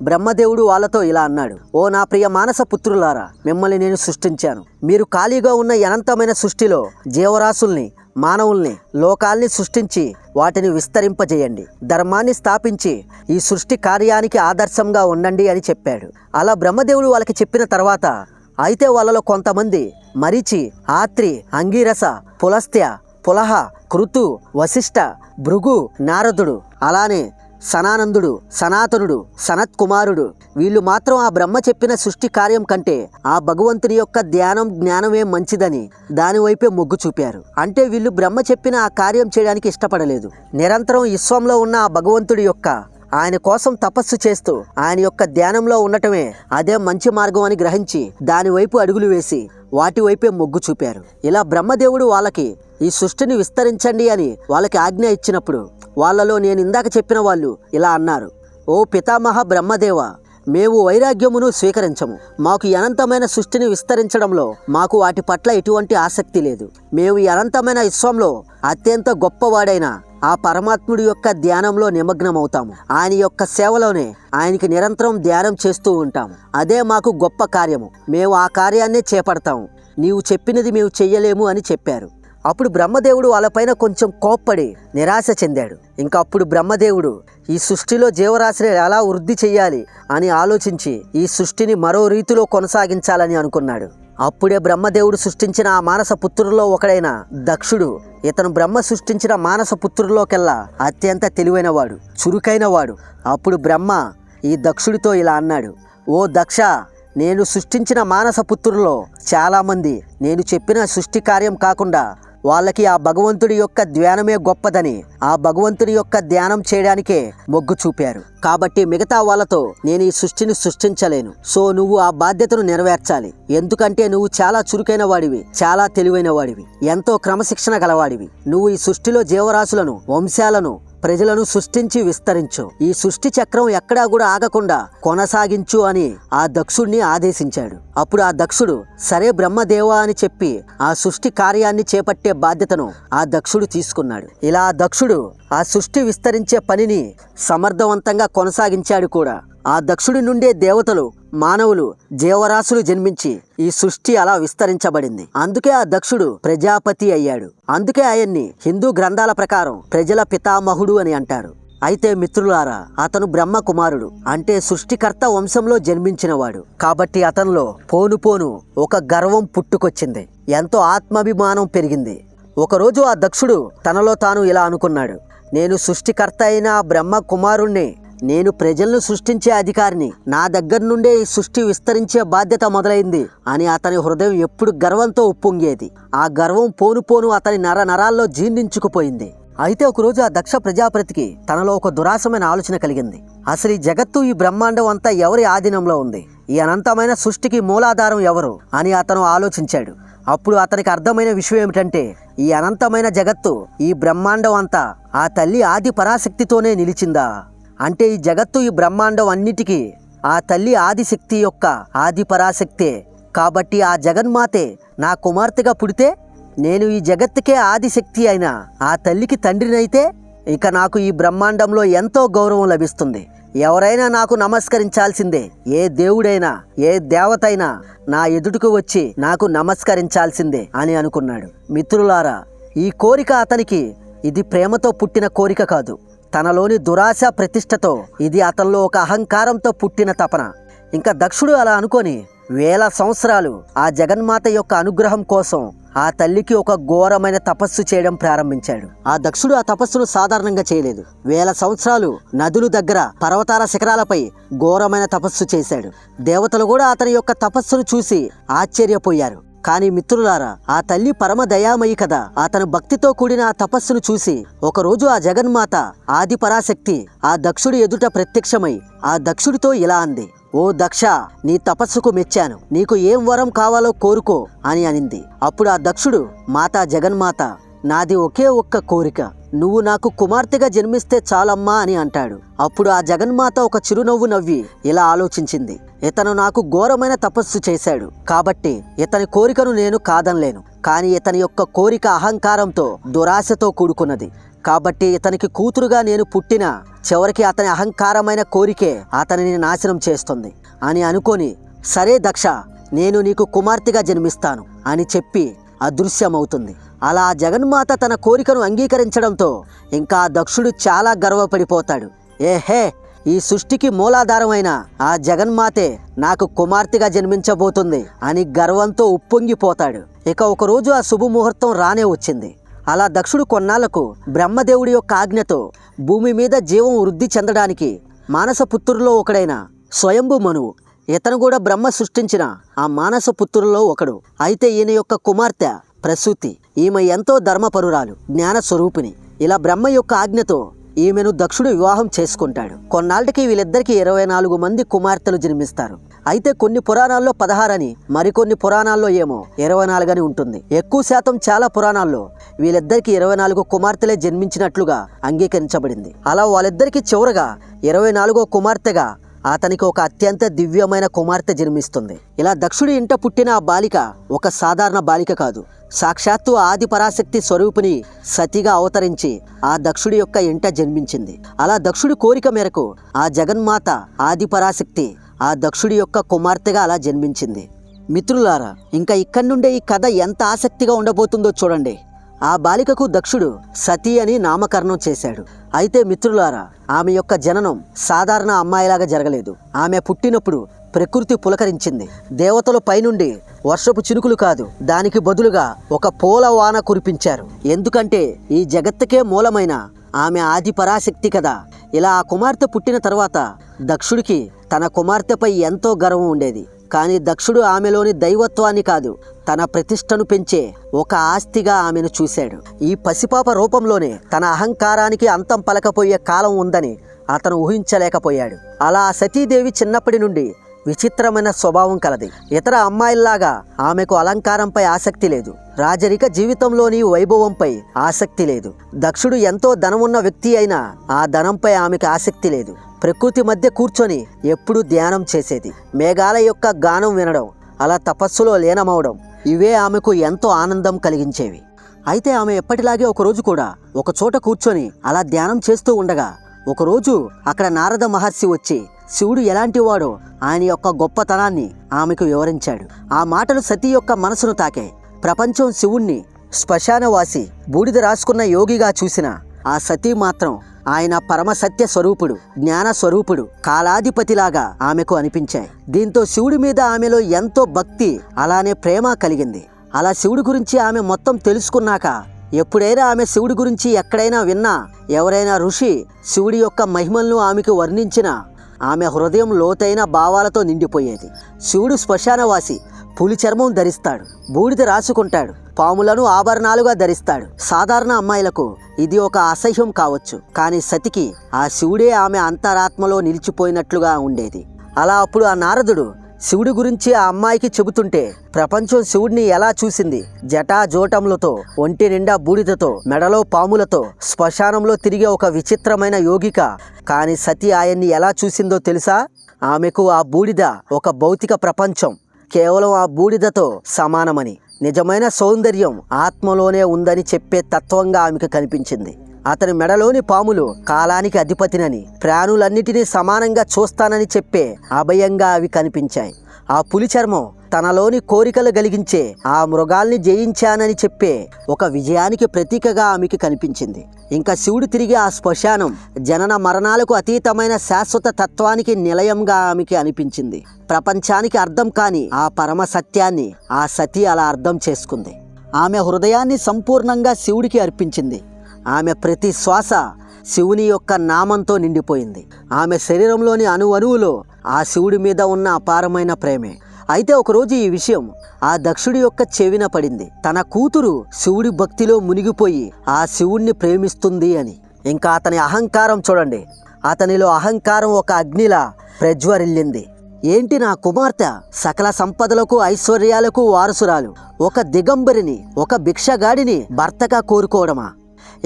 బ్రహ్మదేవుడు వాళ్ళతో ఇలా అన్నాడు, ఓ నా ప్రియ మానస పుత్రులారా, మిమ్మల్ని నేను సృష్టించాను. మీరు ఖాళీగా ఉన్న అనంతమైన సృష్టిలో జీవరాశుల్ని, మానవుల్ని, లోకాల్ని సృష్టించి వాటిని విస్తరింపజేయండి. ధర్మాన్ని స్థాపించి ఈ సృష్టి కార్యానికి ఆదర్శంగా ఉండండి అని చెప్పాడు. అలా బ్రహ్మదేవుడు వాళ్ళకి చెప్పిన తర్వాత అయితే వాళ్ళలో కొంతమంది మరీచి, ఆత్రి, అంగీరస, పులస్త్య, పులహ, కృతు, వశిష్ఠ, భృగు, నారదుడు, అలానే సనానందుడు, సనాతనుడు, సనత్కుమారుడు, వీళ్ళు మాత్రం ఆ బ్రహ్మ చెప్పిన సృష్టి కార్యం కంటే ఆ భగవంతుని యొక్క ధ్యానం, జ్ఞానమే మంచిదని దానివైపే మొగ్గు చూపారు. అంటే వీళ్ళు బ్రహ్మ చెప్పిన ఆ కార్యం చేయడానికి ఇష్టపడలేదు. నిరంతరం విశ్వంలో ఉన్న ఆ భగవంతుడి యొక్క ఆయన కోసం తపస్సు చేస్తూ ఆయన యొక్క ధ్యానంలో ఉండటమే అదే మంచి మార్గం అని గ్రహించి దానివైపు అడుగులు వేసి వాటి వైపే మొగ్గు చూపారు. ఇలా బ్రహ్మదేవుడు వాళ్ళకి ఈ సృష్టిని విస్తరించండి అని వాళ్ళకి ఆజ్ఞ ఇచ్చినప్పుడు వాళ్ళలో నేను ఇందాక చెప్పిన వాళ్ళు ఇలా అన్నారు, ఓ పితామహ బ్రహ్మదేవ, మేము వైరాగ్యమును స్వీకరించము. మాకు ఈ అనంతమైన సృష్టిని విస్తరించడంలో మాకు వాటి పట్ల ఎటువంటి ఆసక్తి లేదు. మేము ఈ అనంతమైన విశ్వంలో అత్యంత గొప్పవాడైన ఆ పరమాత్ముడి యొక్క ధ్యానంలో నిమగ్నమవుతాము. ఆయన యొక్క సేవలోనే ఆయనకి నిరంతరం ధ్యానం చేస్తూ ఉంటాము. అదే మాకు గొప్ప కార్యము. మేము ఆ కార్యాన్నే చేపడతాము. నీవు చెప్పినది మేము చెయ్యలేము అని చెప్పారు. అప్పుడు బ్రహ్మదేవుడు వాళ్ళపైన కొంచెం కోప్పడి నిరాశ చెందాడు. ఇంకా అప్పుడు బ్రహ్మదేవుడు ఈ సృష్టిలో జీవరాశిని ఎలా వృద్ధి చెయ్యాలి అని ఆలోచించి ఈ సృష్టిని మరో రీతిలో కొనసాగించాలని అనుకున్నాడు. అప్పుడే బ్రహ్మదేవుడు సృష్టించిన ఆ మానస పుత్రుల్లో ఒకడైన దక్షుడు, ఇతను బ్రహ్మ సృష్టించిన మానస పుత్రుల్లోకెల్లా అత్యంత తెలివైనవాడు, చురుకైనవాడు. అప్పుడు బ్రహ్మ ఈ దక్షుడితో ఇలా అన్నాడు, ఓ దక్ష, నేను సృష్టించిన మానస పుత్రుల్లో చాలామంది నేను చెప్పిన సృష్టి కార్యం కాకుండా వాళ్ళకి ఆ భగవంతుడి యొక్క ధ్యానమే గొప్పదని ఆ భగవంతుడి యొక్క ధ్యానం చేయడానికే మొగ్గు చూపారు. కాబట్టి మిగతా వాళ్ళతో నేను ఈ సృష్టిని సృష్టించలేను. సో నువ్వు ఆ బాధ్యతను నెరవేర్చాలి. ఎందుకంటే నువ్వు చాలా చురుకైన వాడివి, చాలా తెలివైన వాడివి, ఎంతో క్రమశిక్షణ గలవాడివి. నువ్వు ఈ సృష్టిలో జీవరాశులను, వంశాలను, ప్రజలను సృష్టించి విస్తరించు. ఈ సృష్టి చక్రం ఎక్కడా కూడా ఆగకుండా కొనసాగించు అని ఆ దక్షుడిని ఆదేశించాడు. అప్పుడు ఆ దక్షుడు సరే బ్రహ్మదేవా అని చెప్పి ఆ సృష్టి కార్యాన్ని చేపట్టే బాధ్యతను ఆ దక్షుడు తీసుకున్నాడు. ఇలా ఆ దక్షుడు ఆ సృష్టి విస్తరించే పనిని సమర్థవంతంగా కొనసాగించాడు కూడా. ఆ దక్షుడి నుండే దేవతలు, మానవులు, జీవరాశులు జన్మించి ఈ సృష్టి అలా విస్తరించబడింది. అందుకే ఆ దక్షుడు ప్రజాపతి అయ్యాడు. అందుకే ఆయన్ని హిందూ గ్రంథాల ప్రకారం ప్రజల పితామహుడు అని అంటారు. అయితే మిత్రులారా, అతను బ్రహ్మ కుమారుడు, అంటే సృష్టికర్త వంశంలో జన్మించినవాడు. కాబట్టి అతనిలో పోను పోను ఒక గర్వం పుట్టుకొచ్చింది, ఎంతో ఆత్మాభిమానం పెరిగింది. ఒకరోజు ఆ దక్షుడు తనలో తాను ఇలా అనుకున్నాడు, నేను సృష్టికర్త అయిన బ్రహ్మ కుమారుణ్ణి, నేను ప్రజలను సృష్టించే అధికారిని, నా దగ్గర నుండే ఈ సృష్టి విస్తరించే బాధ్యత మొదలైంది అని అతని హృదయం ఎప్పుడు గర్వంతో ఉప్పొంగేది. ఆ గర్వం పోను పోను అతని నరాల్లో జీర్ణించుకుపోయింది. అయితే ఒకరోజు ఆ దక్ష ప్రజాపతికి తనలో ఒక దురాశమైన ఆలోచన కలిగింది. అసలు ఈ జగత్తు, ఈ బ్రహ్మాండం అంతా ఎవరి ఆధీనంలో ఉంది? ఈ అనంతమైన సృష్టికి మూలాధారం ఎవరు అని అతను ఆలోచించాడు. అప్పుడు అతనికి అర్థమైన విషయం ఏమిటంటే, ఈ అనంతమైన జగత్తు, ఈ బ్రహ్మాండం అంతా ఆ తల్లి ఆది పరాశక్తితోనే నిలిచిందా? అంటే ఈ జగత్తు, ఈ బ్రహ్మాండం అన్నిటికీ ఆ తల్లి ఆదిశక్తి యొక్క ఆది పరాశక్తే. కాబట్టి ఆ జగన్మాతే నా కుమార్తెగా పుడితే నేను ఈ జగత్తుకే ఆదిశక్తి అయిన ఆ తల్లికి తండ్రినైతే ఇక నాకు ఈ బ్రహ్మాండంలో ఎంతో గౌరవం లభిస్తుంది. ఎవరైనా నాకు నమస్కరించాల్సిందే. ఏ దేవుడైనా ఏ దేవతైనా నా ఎదుటకు వచ్చి నాకు నమస్కరించాల్సిందే అని అనుకున్నాడు. మిత్రులారా, ఈ కోరిక అతనికి ఇది ప్రేమతో పుట్టిన కోరిక కాదు. తనలోని దురాశ ప్రతిష్టతో ఇది అతనిలో ఒక అహంకారంతో పుట్టిన తపన. ఇంకా దక్షుడు అలా అనుకొని వేల సంవత్సరాలు ఆ జగన్మాత యొక్క అనుగ్రహం కోసం ఆ తల్లికి ఒక ఘోరమైన తపస్సు చేయడం ప్రారంభించాడు. ఆ దక్షుడు ఆ తపస్సును సాధారణంగా చేయలేదు. వేల సంవత్సరాలు నదుల దగ్గర పర్వతాల శిఖరాలపై ఘోరమైన తపస్సు చేశాడు. దేవతలు కూడా అతని యొక్క తపస్సును చూసి ఆశ్చర్యపోయారు. కానీ మిత్రులారా, ఆ తల్లి పరమ దయామయి కదా. అతను భక్తితో కూడిన ఆ తపస్సును చూసి ఒకరోజు ఆ జగన్మాత ఆది పరాశక్తి ఆ దక్షుడి ఎదుట ప్రత్యక్షమై ఆ దక్షుడితో ఇలా అంది, ఓ దక్ష, నీ తపస్సుకు మెచ్చాను. నీకు ఏం వరం కావాలో కోరుకో అని అనింది. అప్పుడు ఆ దక్షుడు, మాతా జగన్మాత, నాది ఒకే ఒక్క కోరిక. నువ్వు నాకు కుమార్తెగా జన్మిస్తే చాలమ్మా అని అంటాడు. అప్పుడు ఆ జగన్మాత ఒక చిరునవ్వు నవ్వి ఇలా ఆలోచించింది, ఇతను నాకు ఘోరమైన తపస్సు చేశాడు కాబట్టి ఇతని కోరికను నేను కాదనలేను. కానీ ఇతని యొక్క కోరిక అహంకారంతో దురాశతో కూడుకున్నది. కాబట్టి ఇతనికి కూతురుగా నేను పుట్టిన చివరికి అతని అహంకారమైన కోరికే అతనిని నాశనం చేస్తుంది అని అనుకొని, సరే దక్ష, నేను నీకు కుమార్తెగా జన్మిస్తాను అని చెప్పి అదృశ్యమవుతుంది. అలా జగన్మాత తన కోరికను అంగీకరించడంతో ఇంకా దక్షుడు చాలా గర్వపడిపోతాడు. ఏహే, ఈ సృష్టికి మూలాధారమైన ఆ జగన్మాతే నాకు కుమార్తెగా జన్మించబోతుంది అని గర్వంతో ఉప్పొంగిపోతాడు. ఇక ఒకరోజు ఆ శుభముహూర్తం రానే వచ్చింది. అలా దక్షుడు కొన్నాళ్లకు బ్రహ్మదేవుడి యొక్క ఆజ్ఞతో భూమి మీద జీవం వృద్ధి చెందడానికి మానసపుత్రుల్లో ఒకడైన స్వయంభు మనువు, ఇతను కూడా బ్రహ్మ సృష్టించిన ఆ మానసపుత్రుల్లో ఒకడు. అయితే ఈయన యొక్క కుమార్తె ప్రసూతి. ఈమె ఎంతో ధర్మపరురాలు, జ్ఞాన స్వరూపిణి. ఇలా బ్రహ్మ యొక్క ఆజ్ఞతో ఈమెను దక్షుడు వివాహం చేసుకుంటాడు. కొన్నాళ్ళకి వీళ్ళిద్దరికి 24 మంది కుమార్తెలు జన్మిస్తారు. అయితే కొన్ని పురాణాల్లో 16 అని, మరికొన్ని పురాణాల్లో ఏమో 24 అని ఉంటుంది. ఎక్కువ శాతం చాలా పురాణాల్లో వీళ్ళిద్దరికి 24 కుమార్తెలే జన్మించినట్లుగా అంగీకరించబడింది. అలా వాళ్ళిద్దరికి చివరగా 24వ కుమార్తెగా అతనికి ఒక అత్యంత దివ్యమైన కుమార్తె జన్మిస్తుంది. ఇలా దక్షుడి ఇంట పుట్టిన ఆ బాలిక ఒక సాధారణ బాలిక కాదు. సాక్షాత్తు ఆది పరాశక్తి స్వరూపిణి సతిగా అవతరించి ఆ దక్షుడి యొక్క ఇంట జన్మించింది. అలా దక్షుడి కోరిక మేరకు ఆ జగన్మాత ఆది పరాశక్తి ఆ దక్షుడి యొక్క కుమార్తెగా అలా జన్మించింది. మిత్రులారా, ఇంకా ఇక్కడి నుండే ఈ కథ ఎంత ఆసక్తిగా ఉండబోతుందో చూడండి. ఆ బాలికకు దక్షుడు సతీ అని నామకరణం చేశాడు. అయితే మిత్రులారా, ఆమె యొక్క జననం సాధారణ అమ్మాయిలాగా జరగలేదు. ఆమె పుట్టినప్పుడు ప్రకృతి పులకరించింది. దేవతలు పైనుండి వర్షపు చినుకులు కాదు, దానికి బదులుగా ఒక పూల వాన కురిపించారు. ఎందుకంటే ఈ జగత్తుకే మూలమైన ఆమె ఆది పరాశక్తి కదా. ఇలా ఆ కుమార్తె పుట్టిన తర్వాత దక్షుడికి తన కుమార్తెపై ఎంతో గర్వం ఉండేది. కానీ దక్షుడు ఆమెలోని దైవత్వాన్ని కాదు, తన ప్రతిష్టను పెంచే ఒక ఆస్తిగా ఆమెను చూశాడు. ఈ పసిపాప రూపంలోనే తన అహంకారానికి అంతం పలకపోయే కాలం ఉందని అతను ఊహించలేకపోయాడు. అలా సతీదేవి చిన్నప్పటి నుండి విచిత్రమైన స్వభావం కలది. ఇతర అమ్మాయిల్లాగా ఆమెకు అలంకారంపై ఆసక్తి లేదు, రాజరిక జీవితంలోని వైభవంపై ఆసక్తి లేదు. దక్షుడు ఎంతో ధనమున్న వ్యక్తి అయినా ఆ ధనంపై ఆమెకు ఆసక్తి లేదు. ప్రకృతి మధ్య కూర్చొని ఎప్పుడూ ధ్యానం చేసేది. మేఘాల యొక్క గానం వినడం, అలా తపస్సులో లీనమవడం, ఇవే ఆమెకు ఎంతో ఆనందం కలిగించేవి. అయితే ఆమె ఎప్పటిలాగే ఒకరోజు కూడా ఒక చోట కూర్చొని అలా ధ్యానం చేస్తూ ఉండగా ఒకరోజు అక్కడ నారద మహర్షి వచ్చి శివుడు ఎలాంటి వాడో ఆయన యొక్క గొప్పతనాన్ని ఆమెకు వివరించాడు. ఆ మాటలు సతీ యొక్క మనసును తాకాయి. ప్రపంచం శివుణ్ణి శ్మశానవాసి, బూడిద రాసుకున్న యోగిగా చూసిన ఆ సతీ మాత్రం ఆయన పరమ సత్య స్వరూపుడు, జ్ఞాన స్వరూపుడు, కాలాధిపతిలాగా ఆమెకు అనిపించాయి. దీంతో శివుడి మీద ఆమెలో ఎంతో భక్తి అలానే ప్రేమ కలిగింది. అలా శివుడి గురించి ఆమె మొత్తం తెలుసుకున్నాక ఎప్పుడైనా ఆమె శివుడి గురించి ఎక్కడైనా విన్నా, ఎవరైనా ఋషి శివుడి యొక్క మహిమలను ఆమెకు వర్ణించినా ఆమె హృదయం లోతైన భావాలతో నిండిపోయేది. శివుడు శ్మశానవాసి, పులి చర్మం ధరిస్తాడు, బూడిద రాసుకుంటాడు, పాములను ఆభరణాలుగా ధరిస్తాడు. సాధారణ అమ్మాయిలకు ఇది ఒక అసహ్యం కావచ్చు, కానీ సతికి ఆ శివుడే ఆమె అంతరాత్మలో నిలిచిపోయినట్లుగా ఉండేది. అలా అప్పుడు ఆ నారదుడు శివుడి గురించి ఆ అమ్మాయికి చెబుతుంటే ప్రపంచం శివుడిని ఎలా చూసింది, జటాజోటములతో, ఒంటి నిండా బూడిదతో, మెడలో పాములతో, శ్మశానంలో తిరిగే ఒక విచిత్రమైన యోగిక. కానీ సతి ఆయన్ని ఎలా చూసిందో తెలుసా? ఆమెకు ఆ బూడిద ఒక భౌతిక ప్రపంచం, కేవలం ఆ బూడిదతో సమానమని. నిజమైన సౌందర్యం ఆత్మలోనే ఉందని చెప్పే తత్వంగా ఆమెకు కనిపించింది. అతని మెడలోని పాములు కాలానికి అధిపతినని, ప్రాణులన్నిటినీ సమానంగా చూస్తానని చెప్పే అభయంగా అవి కనిపించాయి. ఆ పులి చర్మం తనలోని కోరికలు కలిగించే ఆ మృగాల్ని జయించానని చెప్పే ఒక విజయానికి ప్రతీకగా ఆమెకి కనిపించింది. ఇంకా శివుడు తిరిగి ఆ శ్మశానం జనన మరణాలకు అతీతమైన శాశ్వత తత్వానికి నిలయంగా ఆమెకి అనిపించింది. ప్రపంచానికి అర్థం కాని ఆ పరమ సత్యాన్ని ఆ సతి అలా అర్థం చేసుకుంది. ఆమె హృదయాన్ని సంపూర్ణంగా శివుడికి అర్పించింది. ఆమె ప్రతి శ్వాస శివుని యొక్క నామంతో నిండిపోయింది. ఆమె శరీరంలోని అణువణువులో ఆ శివుడి మీద ఉన్న అపారమైన ప్రేమే. అయితే ఒకరోజు ఈ విషయం ఆ దక్షుడి యొక్క చెవిన పడింది. తన కూతురు శివుడి భక్తిలో మునిగిపోయి ఆ శివుణ్ణి ప్రేమిస్తుంది అని. ఇంకా అతని అహంకారం చూడండి. అతనిలో అహంకారం ఒక అగ్నిలా ప్రజ్వరిల్లింది. ఏంటి, నా కుమార్తె సకల సంపదలకు ఐశ్వర్యాలకు వారసురాలు, ఒక దిగంబరిని, ఒక భిక్షగాడిని భర్తగా కోరుకోవడమా?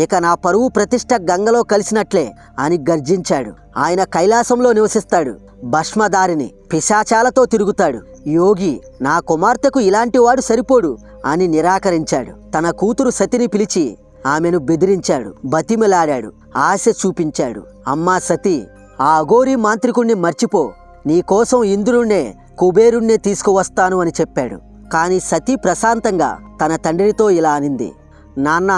ఇక నా పరువు ప్రతిష్ట గంగలో కలిసినట్లే అని గర్జించాడు. ఆయన కైలాసంలో నివసిస్తాడు, భస్మదారిని, పిశాచాలతో తిరుగుతాడు. యోగి, నా కుమార్తెకు ఇలాంటి వాడు సరిపోడు అని నిరాకరించాడు. తన కూతురు సతిని పిలిచి ఆమెను బెదిరించాడు, బతిమిలాడాడు, ఆశ చూపించాడు. అమ్మా సతీ, ఆ అఘోరీ మాంత్రికుణ్ణి మర్చిపో, నీకోసం ఇంద్రుణ్ణే కుబేరుణ్ణే తీసుకువస్తాను అని చెప్పాడు. కానీ సతీ ప్రశాంతంగా తన తండ్రితో ఇలా అనింది, నాన్న,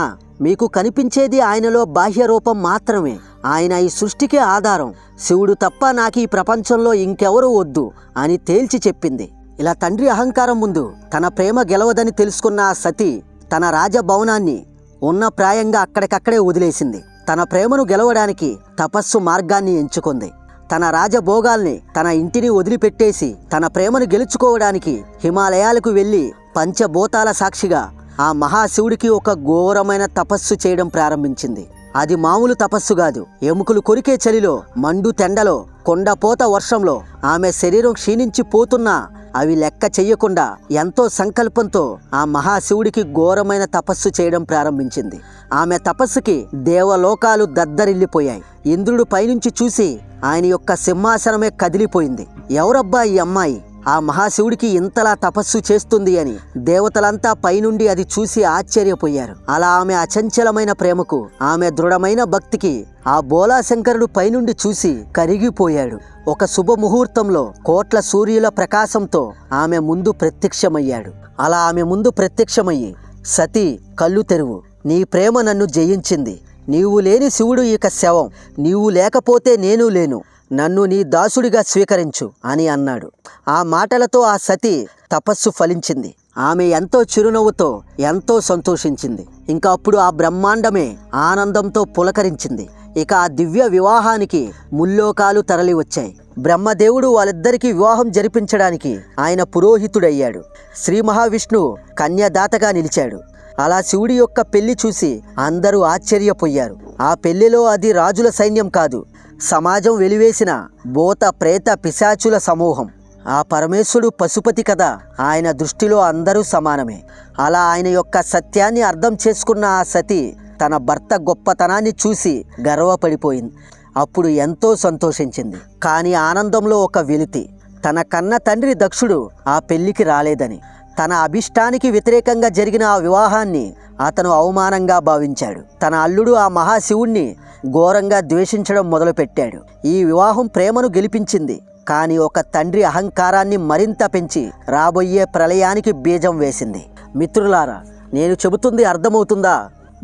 మీకు కనిపించేది ఆయనలో బాహ్య రూపం మాత్రమే. ఆయన ఈ సృష్టికే ఆధారం. శివుడు తప్ప నాకు ఈ ప్రపంచంలో ఇంకెవరూ వద్దు అని తేల్చి చెప్పింది. ఇలా తండ్రి అహంకారం ముందు తన ప్రేమ గెలవదని తెలుసుకున్న ఆ సతి తన రాజభవనాన్ని ఉన్న ప్రాయంగా అక్కడికక్కడే వదిలేసింది. తన ప్రేమను గెలవడానికి తపస్సు మార్గాన్ని ఎంచుకుంది. తన రాజభోగాల్ని, తన ఇంటిని వదిలిపెట్టేసి తన ప్రేమను గెలుచుకోవడానికి హిమాలయాలకు వెళ్ళి పంచభూతాల సాక్షిగా ఆ మహాశివుడికి ఒక ఘోరమైన తపస్సు చేయడం ప్రారంభించింది. అది మామూలు తపస్సు కాదు. ఎముకలు కొరికే చలిలో, మండు తెండలో, కొండపోత వర్షంలో ఆమె శరీరం క్షీణించిపోతున్నా అవి లెక్క చెయ్యకుండా ఎంతో సంకల్పంతో ఆ మహాశివుడికి ఘోరమైన తపస్సు చేయడం ప్రారంభించింది. ఆమె తపస్సుకి దేవలోకాలు దద్దరిల్లిపోయాయి. ఇంద్రుడు పైనుంచి చూసి ఆయన యొక్క సింహాసనమే కదిలిపోయింది. ఎవరబ్బా ఈ అమ్మాయి, ఆ మహాశివుడికి ఇంతలా తపస్సు చేస్తుంది అని దేవతలంతా పైనుండి అది చూసి ఆశ్చర్యపోయారు. అలా ఆమె అచంచలమైన ప్రేమకు, ఆమె దృఢమైన భక్తికి ఆ బోలాశంకరుడు పైనుండి చూసి కరిగిపోయాడు. ఒక శుభముహూర్తంలో కోట్ల సూర్యుల ప్రకాశంతో ఆమె ముందు ప్రత్యక్షమయ్యాడు. అలా ఆమె ముందు ప్రత్యక్షమయ్యి, సతీ, కళ్ళు తెరువు, నీ ప్రేమ నన్ను జయించింది. నీవు లేని శివుడు ఇక శవం, నీవు లేకపోతే నేను లేను, నన్ను నీ దాసుడిగా స్వీకరించు అని అన్నాడు. ఆ మాటలతో ఆ సతి తపస్సు ఫలించింది. ఆమె ఎంతో చిరునవ్వుతో ఎంతో సంతోషించింది. ఇంకా అప్పుడు ఆ బ్రహ్మాండమే ఆనందంతో పులకరించింది. ఇక ఆ దివ్య వివాహానికి ముల్లోకాలు తరలి వచ్చాయి. బ్రహ్మదేవుడు వాళ్ళిద్దరికీ వివాహం జరిపించడానికి ఆయన పురోహితుడయ్యాడు. శ్రీ మహావిష్ణువు కన్యాదాతగా నిలిచాడు. అలా శివుడి యొక్క పెళ్లి చూసి అందరూ ఆశ్చర్యపోయారు. ఆ పెళ్లిలో అది రాజుల సైన్యం కాదు, సమాజం వెలివేసిన భూత ప్రేత పిశాచుల సమూహం. ఆ పరమేశ్వరుడు పశుపతి కదా, ఆయన దృష్టిలో అందరూ సమానమే. అలా ఆయన యొక్క సత్యాన్ని అర్థం చేసుకున్న ఆ సతి తన భర్త గొప్పతనాన్ని చూసి గర్వపడిపోయింది. అప్పుడు ఎంతో సంతోషించింది. కానీ ఆనందంలో ఒక వెలితి. తన కన్న తండ్రి దక్షుడు ఆ పెళ్లికి రాలేదని, తన అభిష్టానికి వ్యతిరేకంగా జరిగిన ఆ వివాహాన్ని అతను అవమానంగా భావించాడు. తన అల్లుడు ఆ మహాశివుణ్ణి ఘోరంగా ద్వేషించడం మొదలుపెట్టాడు. ఈ వివాహం ప్రేమను గెలిపించింది, కానీ ఒక తండ్రి అహంకారాన్ని మరింత పెంచి రాబోయే ప్రళయానికి బీజం వేసింది. మిత్రులారా, నేను చెబుతుంది అర్థమవుతుందా?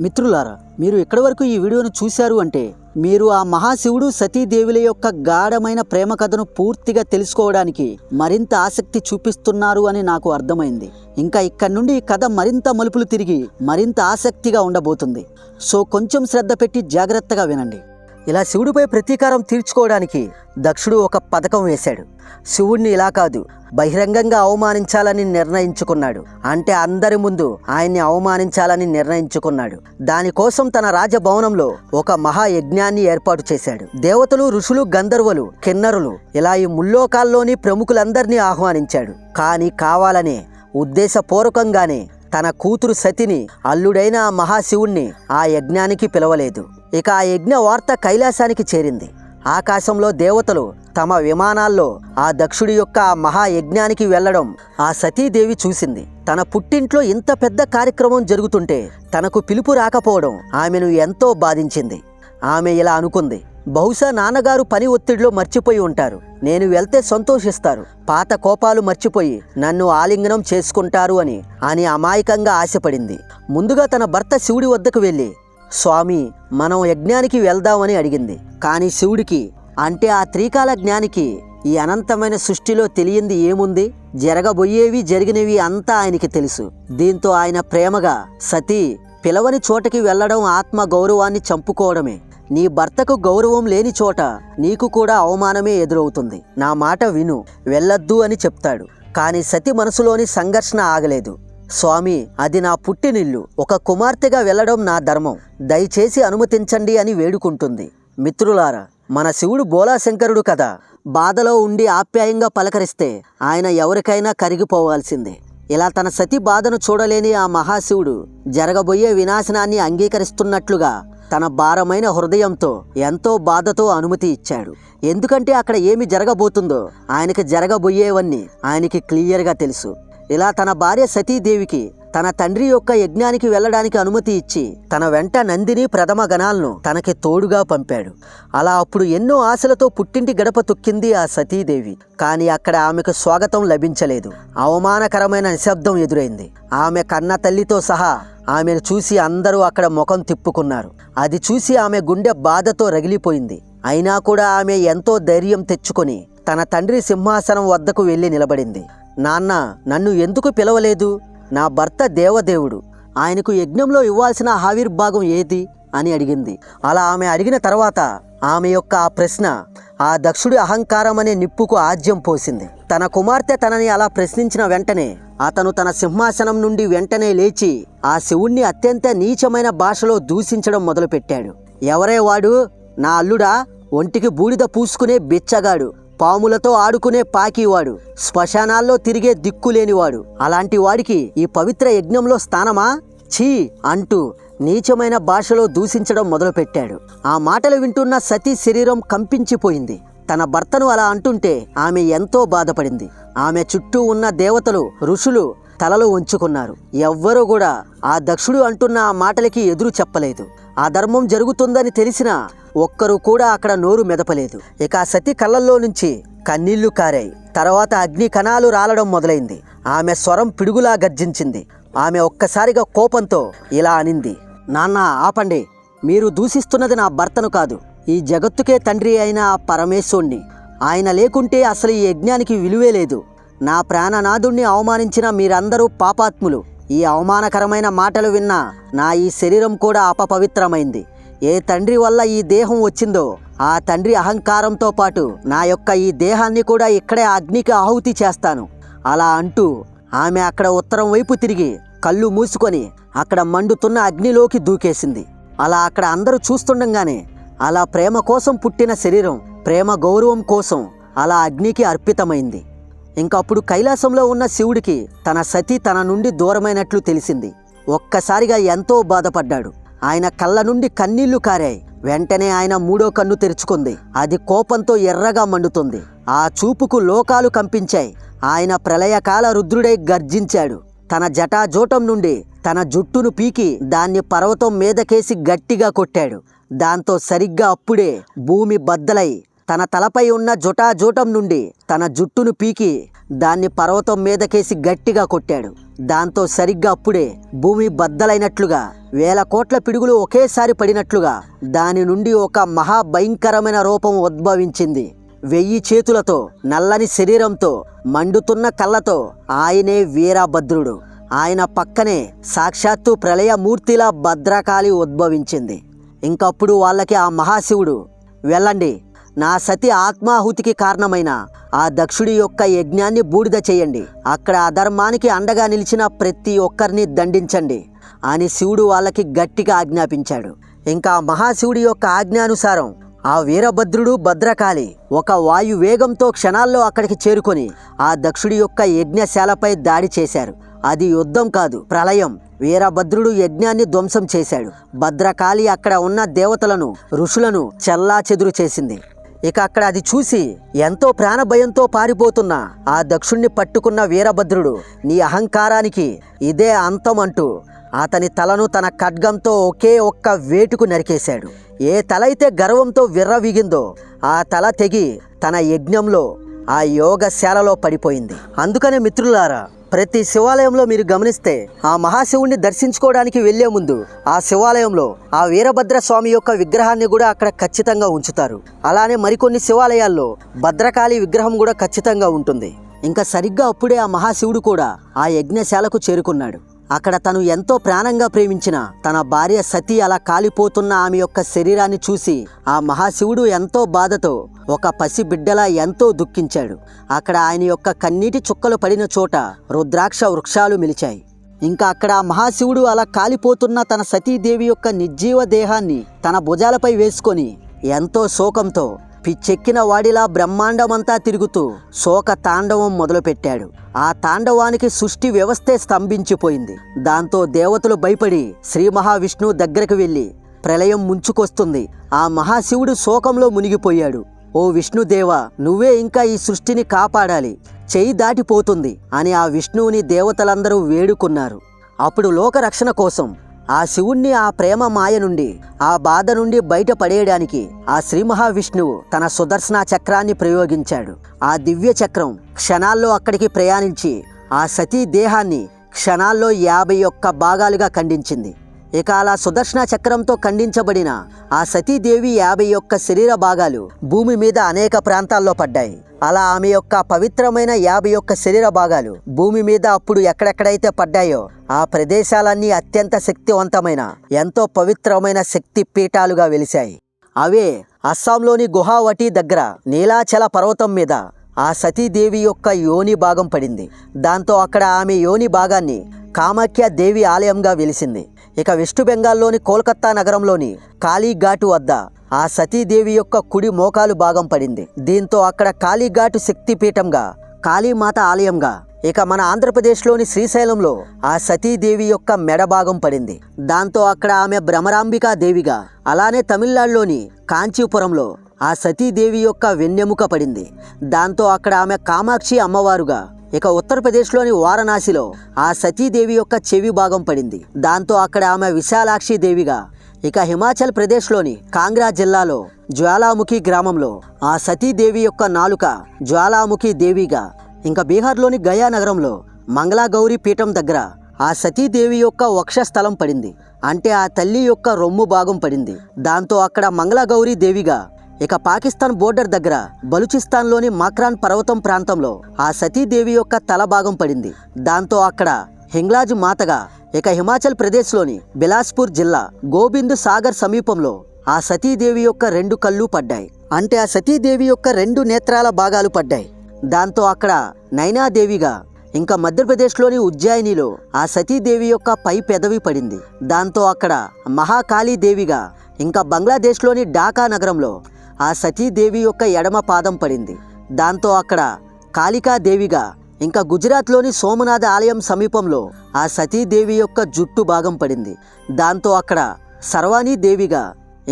మిత్రులారా, మీరు ఇక్కడి వరకు ఈ వీడియోను చూశారు అంటే మీరు ఆ మహాశివుడు సతీదేవుల యొక్క గాఢమైన ప్రేమ కథను పూర్తిగా తెలుసుకోవడానికి మరింత ఆసక్తి చూపిస్తున్నారు అని నాకు అర్థమైంది. ఇంకా ఇక్కడి నుండి ఈ కథ మరింత మలుపులు తిరిగి మరింత ఆసక్తిగా ఉండబోతుంది. సో కొంచెం శ్రద్ధ పెట్టి జాగ్రత్తగా వినండి. ఇలా శివుడిపై ప్రతీకారం తీర్చుకోవడానికి దక్షుడు ఒక పథకం వేశాడు. శివుణ్ణి ఇలా కాదు, బహిరంగంగా అవమానించాలని నిర్ణయించుకున్నాడు. అంటే అందరి ముందు ఆయన్ని అవమానించాలని నిర్ణయించుకున్నాడు. దానికోసం తన రాజభవనంలో ఒక మహాయజ్ఞాన్ని ఏర్పాటు చేశాడు. దేవతలు, ఋషులు, గంధర్వులు, కిన్నరులు ఇలా ఈ ముల్లోకాల్లోని ప్రముఖులందరినీ ఆహ్వానించాడు. కానీ కావాలనే, ఉద్దేశపూర్వకంగానే తన కూతురు సతిని, అల్లుడైన ఆ మహాశివుణ్ణి ఆ యజ్ఞానికి పిలవలేదు. ఇక ఆ యజ్ఞ వార్త కైలాసానికి చేరింది. ఆకాశంలో దేవతలు తమ విమానాల్లో ఆ దక్షుడి యొక్క ఆ మహాయజ్ఞానికి వెళ్లడం ఆ సతీదేవి చూసింది. తన పుట్టింట్లో ఇంత పెద్ద కార్యక్రమం జరుగుతుంటే తనకు పిలుపు రాకపోవడం ఆమెను ఎంతో బాధించింది. ఆమె ఇలా అనుకుంది, బహుశా నాన్నగారు పని ఒత్తిడిలో మర్చిపోయి ఉంటారు. నేను వెళ్తే సంతోషిస్తారు, పాత కోపాలు మర్చిపోయి నన్ను ఆలింగనం చేసుకుంటారు అని అమాయకంగా ఆశపడింది. ముందుగా తన భర్త శివుడి వద్దకు వెళ్ళి, స్వామి, మనం యజ్ఞానికి వెళ్దామని అడిగింది. కానీ శివుడికి, అంటే ఆ త్రికాల జ్ఞానికి, ఈ అనంతమైన సృష్టిలో తెలియంది ఏముంది? జరగబోయేవి, జరిగినవి అంతా ఆయనకి తెలుసు. దీంతో ఆయన ప్రేమగా, సతీ, పిలవని చోటకి వెళ్లడం ఆత్మ గౌరవాన్ని చంపుకోవడమే. నీ భర్తకు గౌరవం లేని చోట నీకు కూడా అవమానమే ఎదురవుతుంది. నా మాట విను, వెళ్ళొద్దు అని చెప్తాడు. కానీ సతి మనసులోని సంఘర్షణ ఆగలేదు. స్వామి, అది నా పుట్టినిల్లు, ఒక కుమార్తెగా వెళ్ళడం నా ధర్మం, దయచేసి అనుమతించండి అని వేడుకుంటుంది. మిత్రులారా, మన శివుడు బోలాశంకరుడు కదా. బాధలో ఉండి ఆప్యాయంగా పలకరిస్తే ఆయన ఎవరికైనా కరిగిపోవాల్సిందే. ఇలా తన సతి బాధను చూడలేని ఆ మహాశివుడు జరగబోయే వినాశనాన్ని అంగీకరిస్తున్నట్లుగా తన భారమైన హృదయంతో ఎంతో బాధతో అనుమతి ఇచ్చాడు. ఎందుకంటే అక్కడ ఏమి జరగబోతుందో ఆయనకి జరగబోయేవన్నీ ఆయనకి క్లియర్గా తెలుసు. ఇలా తన భార్య సతీదేవికి తన తండ్రి యొక్క యజ్ఞానికి వెళ్ళడానికి అనుమతి ఇచ్చి తన వెంట నందిని, ప్రథమ గణాలను తనకి తోడుగా పంపాడు. అలా అప్పుడు ఎన్నో ఆశలతో పుట్టింటి గడప తొక్కింది ఆ సతీదేవి. కానీ అక్కడ ఆమెకు స్వాగతం లభించలేదు. అవమానకరమైన నిశ్శబ్దం ఎదురైంది. ఆమె కన్న తల్లితో సహా ఆమెను చూసి అందరూ అక్కడ ముఖం తిప్పుకున్నారు. అది చూసి ఆమె గుండె బాధతో రగిలిపోయింది. అయినా కూడా ఆమె ఎంతో ధైర్యం తెచ్చుకొని తన తండ్రి సింహాసనం వద్దకు వెళ్ళి నిలబడింది. నాన్న, నన్ను ఎందుకు పిలవలేదు? నా భర్త దేవదేవుడు, ఆయనకు యజ్ఞంలో ఇవ్వాల్సిన ఆవిర్భాగం ఏది అని అడిగింది. అలా ఆమె అడిగిన తర్వాత ఆమె యొక్క ఆ ప్రశ్న ఆ దక్షుడి అహంకారం అనే నిప్పుకు ఆజ్యం పోసింది. తన కుమార్తె తనని అలా ప్రశ్నించిన వెంటనే అతను తన సింహాసనం నుండి వెంటనే లేచి ఆ శివుణ్ణి అత్యంత నీచమైన భాషలో దూషించడం మొదలుపెట్టాడు. ఎవరే వాడు? నా అల్లుడా? ఒంటికి బూడిద పూసుకునే బిచ్చగాడు, పాములతో ఆడుకునే పాకివాడు, శ్మశానాల్లో తిరిగే దిక్కులేనివాడు, అలాంటి వాడికి ఈ పవిత్ర యజ్ఞంలో స్థానమా? ఛీ అంటూ నీచమైన భాషలో దూషించడం మొదలుపెట్టాడు. ఆ మాటలు వింటున్న సతీ శరీరం కంపించిపోయింది. తన భర్తను అలా అంటుంటే ఆమె ఎంతో బాధపడింది. ఆమె చుట్టూ ఉన్న దేవతలు, ఋషులు తలలు వంచుకున్నారు. ఎవ్వరూ కూడా ఆ దక్షుడు అంటున్న ఆ మాటలకి ఎదురు చెప్పలేదు. ఆ ధర్మం జరుగుతుందని తెలిసినా ఒక్కరు కూడా అక్కడ నోరు మెదపలేదు. ఇక ఆ సతి కళ్ళల్లో నుంచి కన్నీళ్లు కారాయి. తర్వాత అగ్ని కణాలు రాలడం మొదలైంది. ఆమె స్వరం పిడుగులా గర్జించింది. ఆమె ఒక్కసారిగా కోపంతో ఇలా అనింది, నాన్న, ఆపండి. మీరు దూషిస్తున్నది నా భర్తను కాదు, ఈ జగత్తుకే తండ్రి అయిన ఆ పరమేశ్వరుణ్ణి. ఆయన లేకుంటే అసలు ఈ యజ్ఞానికి విలువే లేదు. నా ప్రాణనాథుణ్ణి అవమానించిన మీరందరూ పాపాత్ములు. ఈ అవమానకరమైన మాటలు విన్నా నా ఈ శరీరం కూడా అపవిత్రమైంది. ఏ తండ్రి వల్ల ఈ దేహం వచ్చిందో ఆ తండ్రి అహంకారంతో పాటు నా యొక్క ఈ దేహాన్ని కూడా ఇక్కడే అగ్నికి ఆహుతి చేస్తాను. అలా అంటూ ఆమె అక్కడ ఉత్తరం వైపు తిరిగి కళ్ళు మూసుకొని అక్కడ మండుతున్న అగ్నిలోకి దూకేసింది. అలా అక్కడ అందరూ చూస్తుండగానే అలా ప్రేమ కోసం పుట్టిన శరీరం ప్రేమ గౌరవం కోసం అలా అగ్నికి అర్పితమైంది. ఇంకప్పుడు కైలాసంలో ఉన్న శివుడికి తన సతి తన నుండి దూరమైనట్లు తెలిసింది. ఒక్కసారిగా ఎంతో బాధపడ్డాడు. ఆయన కళ్ళ నుండి కన్నీళ్లు కారాయి. వెంటనే ఆయన మూడో కన్ను తెరుచుకుంది. అది కోపంతో ఎర్రగా మండుతుంది. ఆ చూపుకు లోకాలు కంపించాయి. ఆయన ప్రళయకాల రుద్రుడై గర్జించాడు. తన జటాజోటం నుండి తన జుట్టును పీకి దాన్ని పర్వతం మీదకేసి గట్టిగా కొట్టాడు. దాంతో సరిగ్గా అప్పుడే భూమి బద్దలై తన తలపై ఉన్న జటాజోటం నుండి తన జుట్టును పీకి దాన్ని పర్వతం మీదకేసి గట్టిగా కొట్టాడు. దాంతో సరిగ్గా అప్పుడే భూమి బద్దలైనట్లుగా, 1000 కోట్ల పిడుగులు ఒకేసారి పడినట్లుగా దాని నుండి ఒక మహాభయంకరమైన రూపం ఉద్భవించింది. 1000 చేతులతో, నల్లని శరీరంతో, మండుతున్న కళ్ళతో ఆయనే వీరభద్రుడు. ఆయన పక్కనే సాక్షాత్తు ప్రళయమూర్తిలా భద్రకాళి ఉద్భవించింది. ఇంకప్పుడు వాళ్ళకి ఆ మహాశివుడు, వెళ్ళండి, నా సతి ఆత్మాహుతికి కారణమైన ఆ దక్షుడి యొక్క యజ్ఞాన్ని బూడిద చేయండి, అక్కడ అధర్మానికి అండగా నిలిచిన ప్రతి ఒక్కరిని దండించండి అని శివుడు వాళ్ళకి గట్టిగా ఆజ్ఞాపించాడు. ఇంకా మహాశివుడి యొక్క ఆజ్ఞానుసారం ఆ వీరభద్రుడు, భద్రకాళి ఒక వాయు వేగంతో క్షణాల్లో అక్కడికి చేరుకొని ఆ దక్షుడి యొక్క యజ్ఞశాలపై దాడి చేశారు. అది యుద్ధం కాదు, ప్రళయం. వీరభద్రుడు యజ్ఞాన్ని ధ్వంసం చేశాడు. భద్రకాళి అక్కడ ఉన్న దేవతలను, ఋషులను చెల్లాచెదురు చేసింది. ఇక అక్కడ అది చూసి ఎంతో ప్రాణభయంతో పారిపోతున్న ఆ దక్షుణ్ణి పట్టుకున్న వీరభద్రుడు, నీ అహంకారానికి ఇదే అంతం అంటూ అతని తలను తన ఖడ్గంతో ఒకే ఒక్క వేటుకు నరికేశాడు. ఏ తల అయితే గర్వంతో విర్రవీగిందో ఆ తల తెగి తన యజ్ఞంలో, ఆ యోగశాలలో పడిపోయింది. అందుకనే మిత్రులారా, ప్రతి శివాలయంలో మీరు గమనిస్తే ఆ మహాశివుణ్ణి దర్శించుకోవడానికి వెళ్లే ముందు ఆ శివాలయంలో ఆ వీరభద్ర స్వామి యొక్క విగ్రహాన్ని కూడా అక్కడ ఖచ్చితంగా ఉంచుతారు. అలానే మరికొన్ని శివాలయాల్లో భద్రకాళి విగ్రహం కూడా ఖచ్చితంగా ఉంటుంది. ఇంకా సరిగ్గా అప్పుడే ఆ మహాశివుడు కూడా ఆ యజ్ఞశాలకు చేరుకున్నాడు. అక్కడ తను ఎంతో ప్రాణంగా ప్రేమించిన తన భార్య సతీ అలా కాలిపోతున్న ఆమె యొక్క శరీరాన్ని చూసి ఆ మహాశివుడు ఎంతో బాధతో ఒక పసి బిడ్డలా ఎంతో దుఃఖించాడు. అక్కడ ఆయన యొక్క కన్నీటి చుక్కలు పడిన చోట రుద్రాక్ష వృక్షాలు మిలిచాయి. ఇంకా అక్కడ ఆ మహాశివుడు అలా కాలిపోతున్న తన సతీదేవి యొక్క నిర్జీవ దేహాన్ని తన భుజాలపై వేసుకొని ఎంతో శోకంతో పిచ్చెక్కిన వాడిలా బ్రహ్మాండమంతా తిరుగుతూ శోక తాండవం మొదలుపెట్టాడు. ఆ తాండవానికి సృష్టి వ్యవస్థే స్తంభించిపోయింది. దాంతో దేవతలు భయపడి శ్రీ మహావిష్ణువు దగ్గరకు వెళ్ళి, ప్రళయం ముంచుకొస్తుంది, ఆ మహాశివుడు శోకంలో మునిగిపోయాడు, ఓ విష్ణుదేవా, నువ్వే ఇంకా ఈ సృష్టిని కాపాడాలి, చెయ్యి దాటిపోతుంది అని ఆ విష్ణువుని దేవతలందరూ వేడుకున్నారు. అప్పుడు లోకరక్షణ కోసం ఆ శివుణ్ణి ఆ ప్రేమ మాయ నుండి, ఆ బాధ నుండి బయటపడేయడానికి ఆ శ్రీ మహావిష్ణువు తన సుదర్శన చక్రాన్ని ప్రయోగించాడు. ఆ దివ్య చక్రం క్షణాల్లో అక్కడికి ప్రయాణించి ఆ సతీ దేహాన్ని క్షణాల్లో 51 భాగాలుగా ఖండించింది. ఇక అలా సుదర్శన చక్రంతో ఖండించబడిన ఆ సతీదేవి 51 శరీర భాగాలు భూమి మీద అనేక ప్రాంతాల్లో పడ్డాయి. అలా ఆమె యొక్క పవిత్రమైన 51 శరీర భాగాలు భూమి మీద అప్పుడు ఎక్కడెక్కడైతే పడ్డాయో ఆ ప్రదేశాలన్నీ అత్యంత శక్తివంతమైన, ఎంతో పవిత్రమైన శక్తి పీఠాలుగా వెలిశాయి. అవే అస్సాంలోని గుహావటి దగ్గర నీలాచల పర్వతం మీద ఆ సతీదేవి యొక్క యోని భాగం పడింది. దాంతో అక్కడ ఆమె యోని భాగాన్ని కామాఖ్య దేవి ఆలయంగా వెలిసింది. ఇక వెస్ట్ బెంగాల్లోని కోల్కతా నగరంలోని కాళీఘాటు వద్ద ఆ సతీదేవి యొక్క కుడి మోకాలు భాగం పడింది. దీంతో అక్కడ కాళీఘాటు శక్తిపీఠంగా, కాళీమాత ఆలయంగా, ఇక మన ఆంధ్రప్రదేశ్లోని శ్రీశైలంలో ఆ సతీదేవి యొక్క మెడ భాగం పడింది. దాంతో అక్కడ ఆమె భ్రమరాంబికా దేవిగా, అలానే తమిళనాడులోని కాంచీపురంలో ఆ సతీదేవి యొక్క వెన్నెముక పడింది. దాంతో అక్కడ ఆమె కామాక్షి అమ్మవారుగా, ఇక ఉత్తరప్రదేశ్లోని వారణాసిలో ఆ సతీదేవి యొక్క చెవి భాగం పడింది. దాంతో అక్కడ ఆమె విశాలాక్షి దేవిగా, ఇక హిమాచల్ ప్రదేశ్లోని కాంగ్రా జిల్లాలో జ్వాలాముఖి గ్రామంలో ఆ సతీదేవి యొక్క నాలుక జ్వాలాముఖి దేవిగా, ఇంకా బీహార్లోని గయా నగరంలో మంగళగౌరి పీఠం దగ్గర ఆ సతీదేవి యొక్క వక్షస్థలం పడింది. అంటే ఆ తల్లి యొక్క రొమ్ము భాగం పడింది. దాంతో అక్కడ మంగళగౌరి దేవిగా, ఇక పాకిస్తాన్ బోర్డర్ దగ్గర బలూచిస్తాన్లోని మాక్రాన్ పర్వతం ప్రాంతంలో ఆ సతీదేవి యొక్క తల భాగం పడింది. దాంతో అక్కడ హింగ్లాజ్ మాతగా, ఇక హిమాచల్ ప్రదేశ్లోని బిలాస్పూర్ జిల్లా గోబింద్ సాగర్ సమీపంలో ఆ సతీదేవి యొక్క 2 కళ్ళు పడ్డాయి. అంటే ఆ సతీదేవి యొక్క 2 నేత్రాల భాగాలు పడ్డాయి. దాంతో అక్కడ నైనాదేవిగా, ఇంకా మధ్యప్రదేశ్లోని ఉజ్జయినిలో ఆ సతీదేవి యొక్క పై పెదవి పడింది. దాంతో అక్కడ మహాకాళీదేవిగా, ఇంకా బంగ్లాదేశ్లోని ఢాకా నగరంలో ఆ సతీదేవి యొక్క ఎడమ పాదం పడింది. దాంతో అక్కడ కాళికాదేవిగా, ఇంకా గుజరాత్లోని సోమనాథ ఆలయం సమీపంలో ఆ సతీదేవి యొక్క జుట్టు భాగం పడింది. దాంతో అక్కడ సర్వాణి దేవిగా,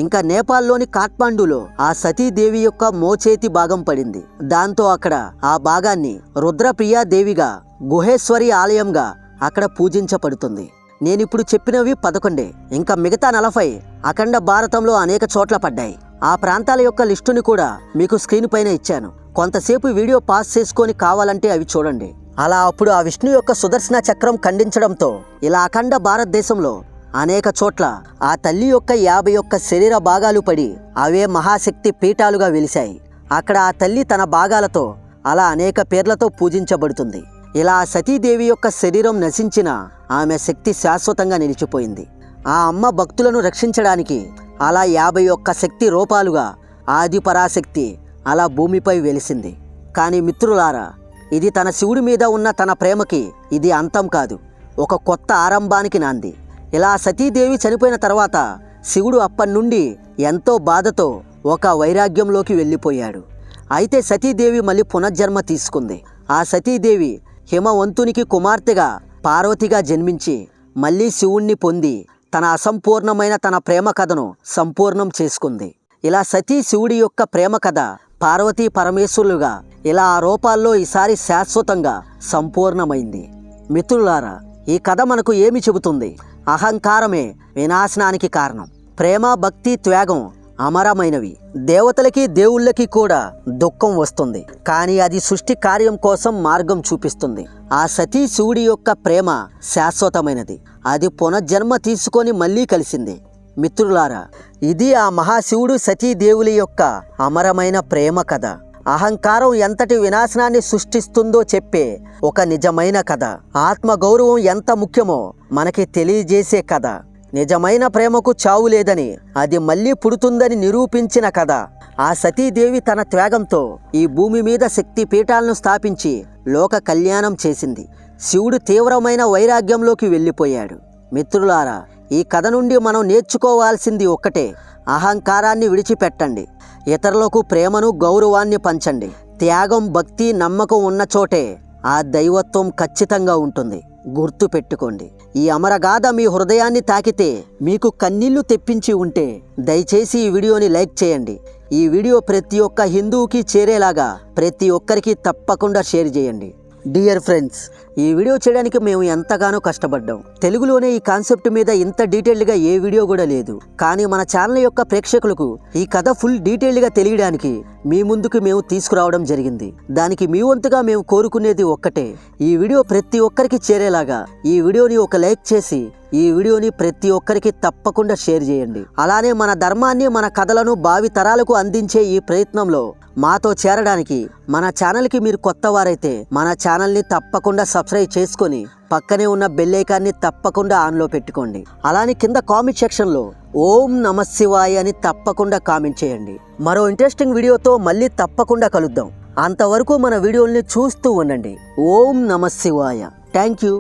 ఇంకా నేపాల్లోని కాఠ్మండూలో ఆ సతీదేవి యొక్క మోచేతి భాగం పడింది. దాంతో అక్కడ ఆ భాగాన్ని రుద్రప్రియా దేవిగా, గుహేశ్వరి ఆలయంగా అక్కడ పూజించబడుతుంది. నేనిప్పుడు చెప్పినవి 11. ఇంకా మిగతా 40 అఖండ భారతంలో అనేక చోట్ల పడ్డాయి. ఆ ప్రాంతాల యొక్క లిస్టుని కూడా మీకు స్క్రీన్ పైన ఇచ్చాను. కొంతసేపు వీడియో పాస్ చేసుకొని కావాలంటే అవి చూడండి. అలా అప్పుడు ఆ విష్ణు యొక్క సుదర్శన చక్రం ఖండించడంతో ఇలా అఖండ భారతదేశంలో అనేక చోట్ల ఆ తల్లి యొక్క 51 శరీర భాగాలు పడి అవే మహాశక్తి పీఠాలుగా వెలిశాయి. అక్కడ ఆ తల్లి తన భాగాలతో అలా అనేక పేర్లతో పూజించబడుతుంది. ఇలా సతీదేవి యొక్క శరీరం నశించిన ఆమె శక్తి శాశ్వతంగా నిలిచిపోయింది. ఆ అమ్మ భక్తులను రక్షించడానికి అలా 51 శక్తి రూపాలుగా ఆది పరాశక్తి అలా భూమిపై వెలిసింది. కానీ మిత్రులారా, ఇది తన శివుడి మీద ఉన్న తన ప్రేమకి ఇది అంతం కాదు, ఒక కొత్త ఆరంభానికి నాంది. ఇలా సతీదేవి చనిపోయిన తర్వాత శివుడు అప్పటి నుండి ఎంతో బాధతో ఒక వైరాగ్యంలోకి వెళ్ళిపోయాడు. అయితే సతీదేవి మళ్ళీ పునర్జన్మ తీసుకుంది. ఆ సతీదేవి హిమవంతునికి కుమార్తెగా పార్వతిగా జన్మించి మళ్ళీ శివుణ్ణి పొంది తన అసంపూర్ణమైన తన ప్రేమ కథను సంపూర్ణం చేసుకుంది. ఇలా సతీ శివుడి యొక్క ప్రేమ కథ పార్వతీ పరమేశ్వరులుగా ఇలా ఆ రూపాల్లో ఈసారి శాశ్వతంగా సంపూర్ణమైంది. మిత్రులారా, ఈ కథ మనకు ఏమి చెబుతుంది? అహంకారమే వినాశనానికి కారణం. ప్రేమ, భక్తి, త్యాగం అమరమైనవి. దేవతలకి దేవుళ్ళకి కూడా దుఃఖం వస్తుంది, కానీ అది సృష్టి కార్యం కోసం మార్గం చూపిస్తుంది. ఆ సతీ శివుడి యొక్క ప్రేమ శాశ్వతమైనది. అది పునర్జన్మ తీసుకొని మళ్ళీ కలిసింది. మిత్రులారా, ఇది ఆ మహాశివుడు సతీదేవుల యొక్క అమరమైన ప్రేమ కథ. అహంకారం ఎంతటి వినాశనాన్ని సృష్టిస్తుందో చెప్పే ఒక నిజమైన కథ. ఆత్మగౌరవం ఎంత ముఖ్యమో మనకి తెలియజేసే కథ. నిజమైన ప్రేమకు చావు లేదని, అది మళ్ళీ పుడుతుందని నిరూపించిన కథ. ఆ సతీదేవి తన త్యాగంతో ఈ భూమి మీద శక్తి పీఠాలను స్థాపించి లోక కళ్యాణం చేసింది. శివుడు తీవ్రమైన వైరాగ్యంలోకి వెళ్ళిపోయాడు. మిత్రులారా, ఈ కథ నుండి మనం నేర్చుకోవాల్సింది ఒక్కటే: అహంకారాన్ని విడిచిపెట్టండి, ఇతరులకు ప్రేమను, గౌరవాన్ని పంచండి. త్యాగం, భక్తి, నమ్మకం ఉన్న చోటే ఆ దైవత్వం ఖచ్చితంగా ఉంటుంది. గుర్తు పెట్టుకోండి. ఈ అమరగాథ మీ హృదయాన్ని తాకితే, మీకు కన్నీళ్లు తెప్పించి ఉంటే దయచేసి ఈ వీడియోని లైక్ చేయండి. ఈ వీడియో ప్రతి ఒక్క హిందువుకి చేరేలాగా ప్రతి ఒక్కరికి తప్పకుండా షేర్ చేయండి. డియర్ ఫ్రెండ్స్, ఈ వీడియో చేయడానికి మేము ఎంతగానో కష్టపడ్డాం. తెలుగులోనే ఈ కాన్సెప్ట్ మీద ఇంత డీటెయిల్డ్గా ఏ వీడియో కూడా లేదు. కానీ మన ఛానల్ యొక్క ప్రేక్షకులకు ఈ కథ ఫుల్ డీటెయిల్డ్గా తెలియడానికి మీ ముందుకు మేము తీసుకురావడం జరిగింది. దానికి మీ వంతుగా మేము కోరుకునేది ఒక్కటే: ఈ వీడియో ప్రతి ఒక్కరికి చేరేలాగా ఈ వీడియోని ఒక లైక్ చేసి ఈ వీడియోని ప్రతి ఒక్కరికి తప్పకుండా షేర్ చేయండి. అలానే మన ధర్మాన్ని, మన కథలను భావి తరాలకు అందించే ఈ ప్రయత్నంలో మాతో చేరడానికి మన ఛానల్కి మీరు కొత్త వారైతే మన ఛానల్ని తప్పకుండా సబ్స్క్రైబ్ చేసుకొని పక్కనే ఉన్న బెల్ ఐకాన్ని తప్పకుండా ఆన్లో పెట్టుకోండి. అలానే కింద కామెంట్ సెక్షన్లో ఓం నమః శివాయ అని తప్పకుండా కామెంట్ చేయండి. మరో ఇంట్రెస్టింగ్ వీడియోతో మళ్ళీ తప్పకుండా కలుద్దాం. అంతవరకు మన వీడియోల్ని చూస్తూ ఉండండి. ఓం నమః శివాయ. Thank you.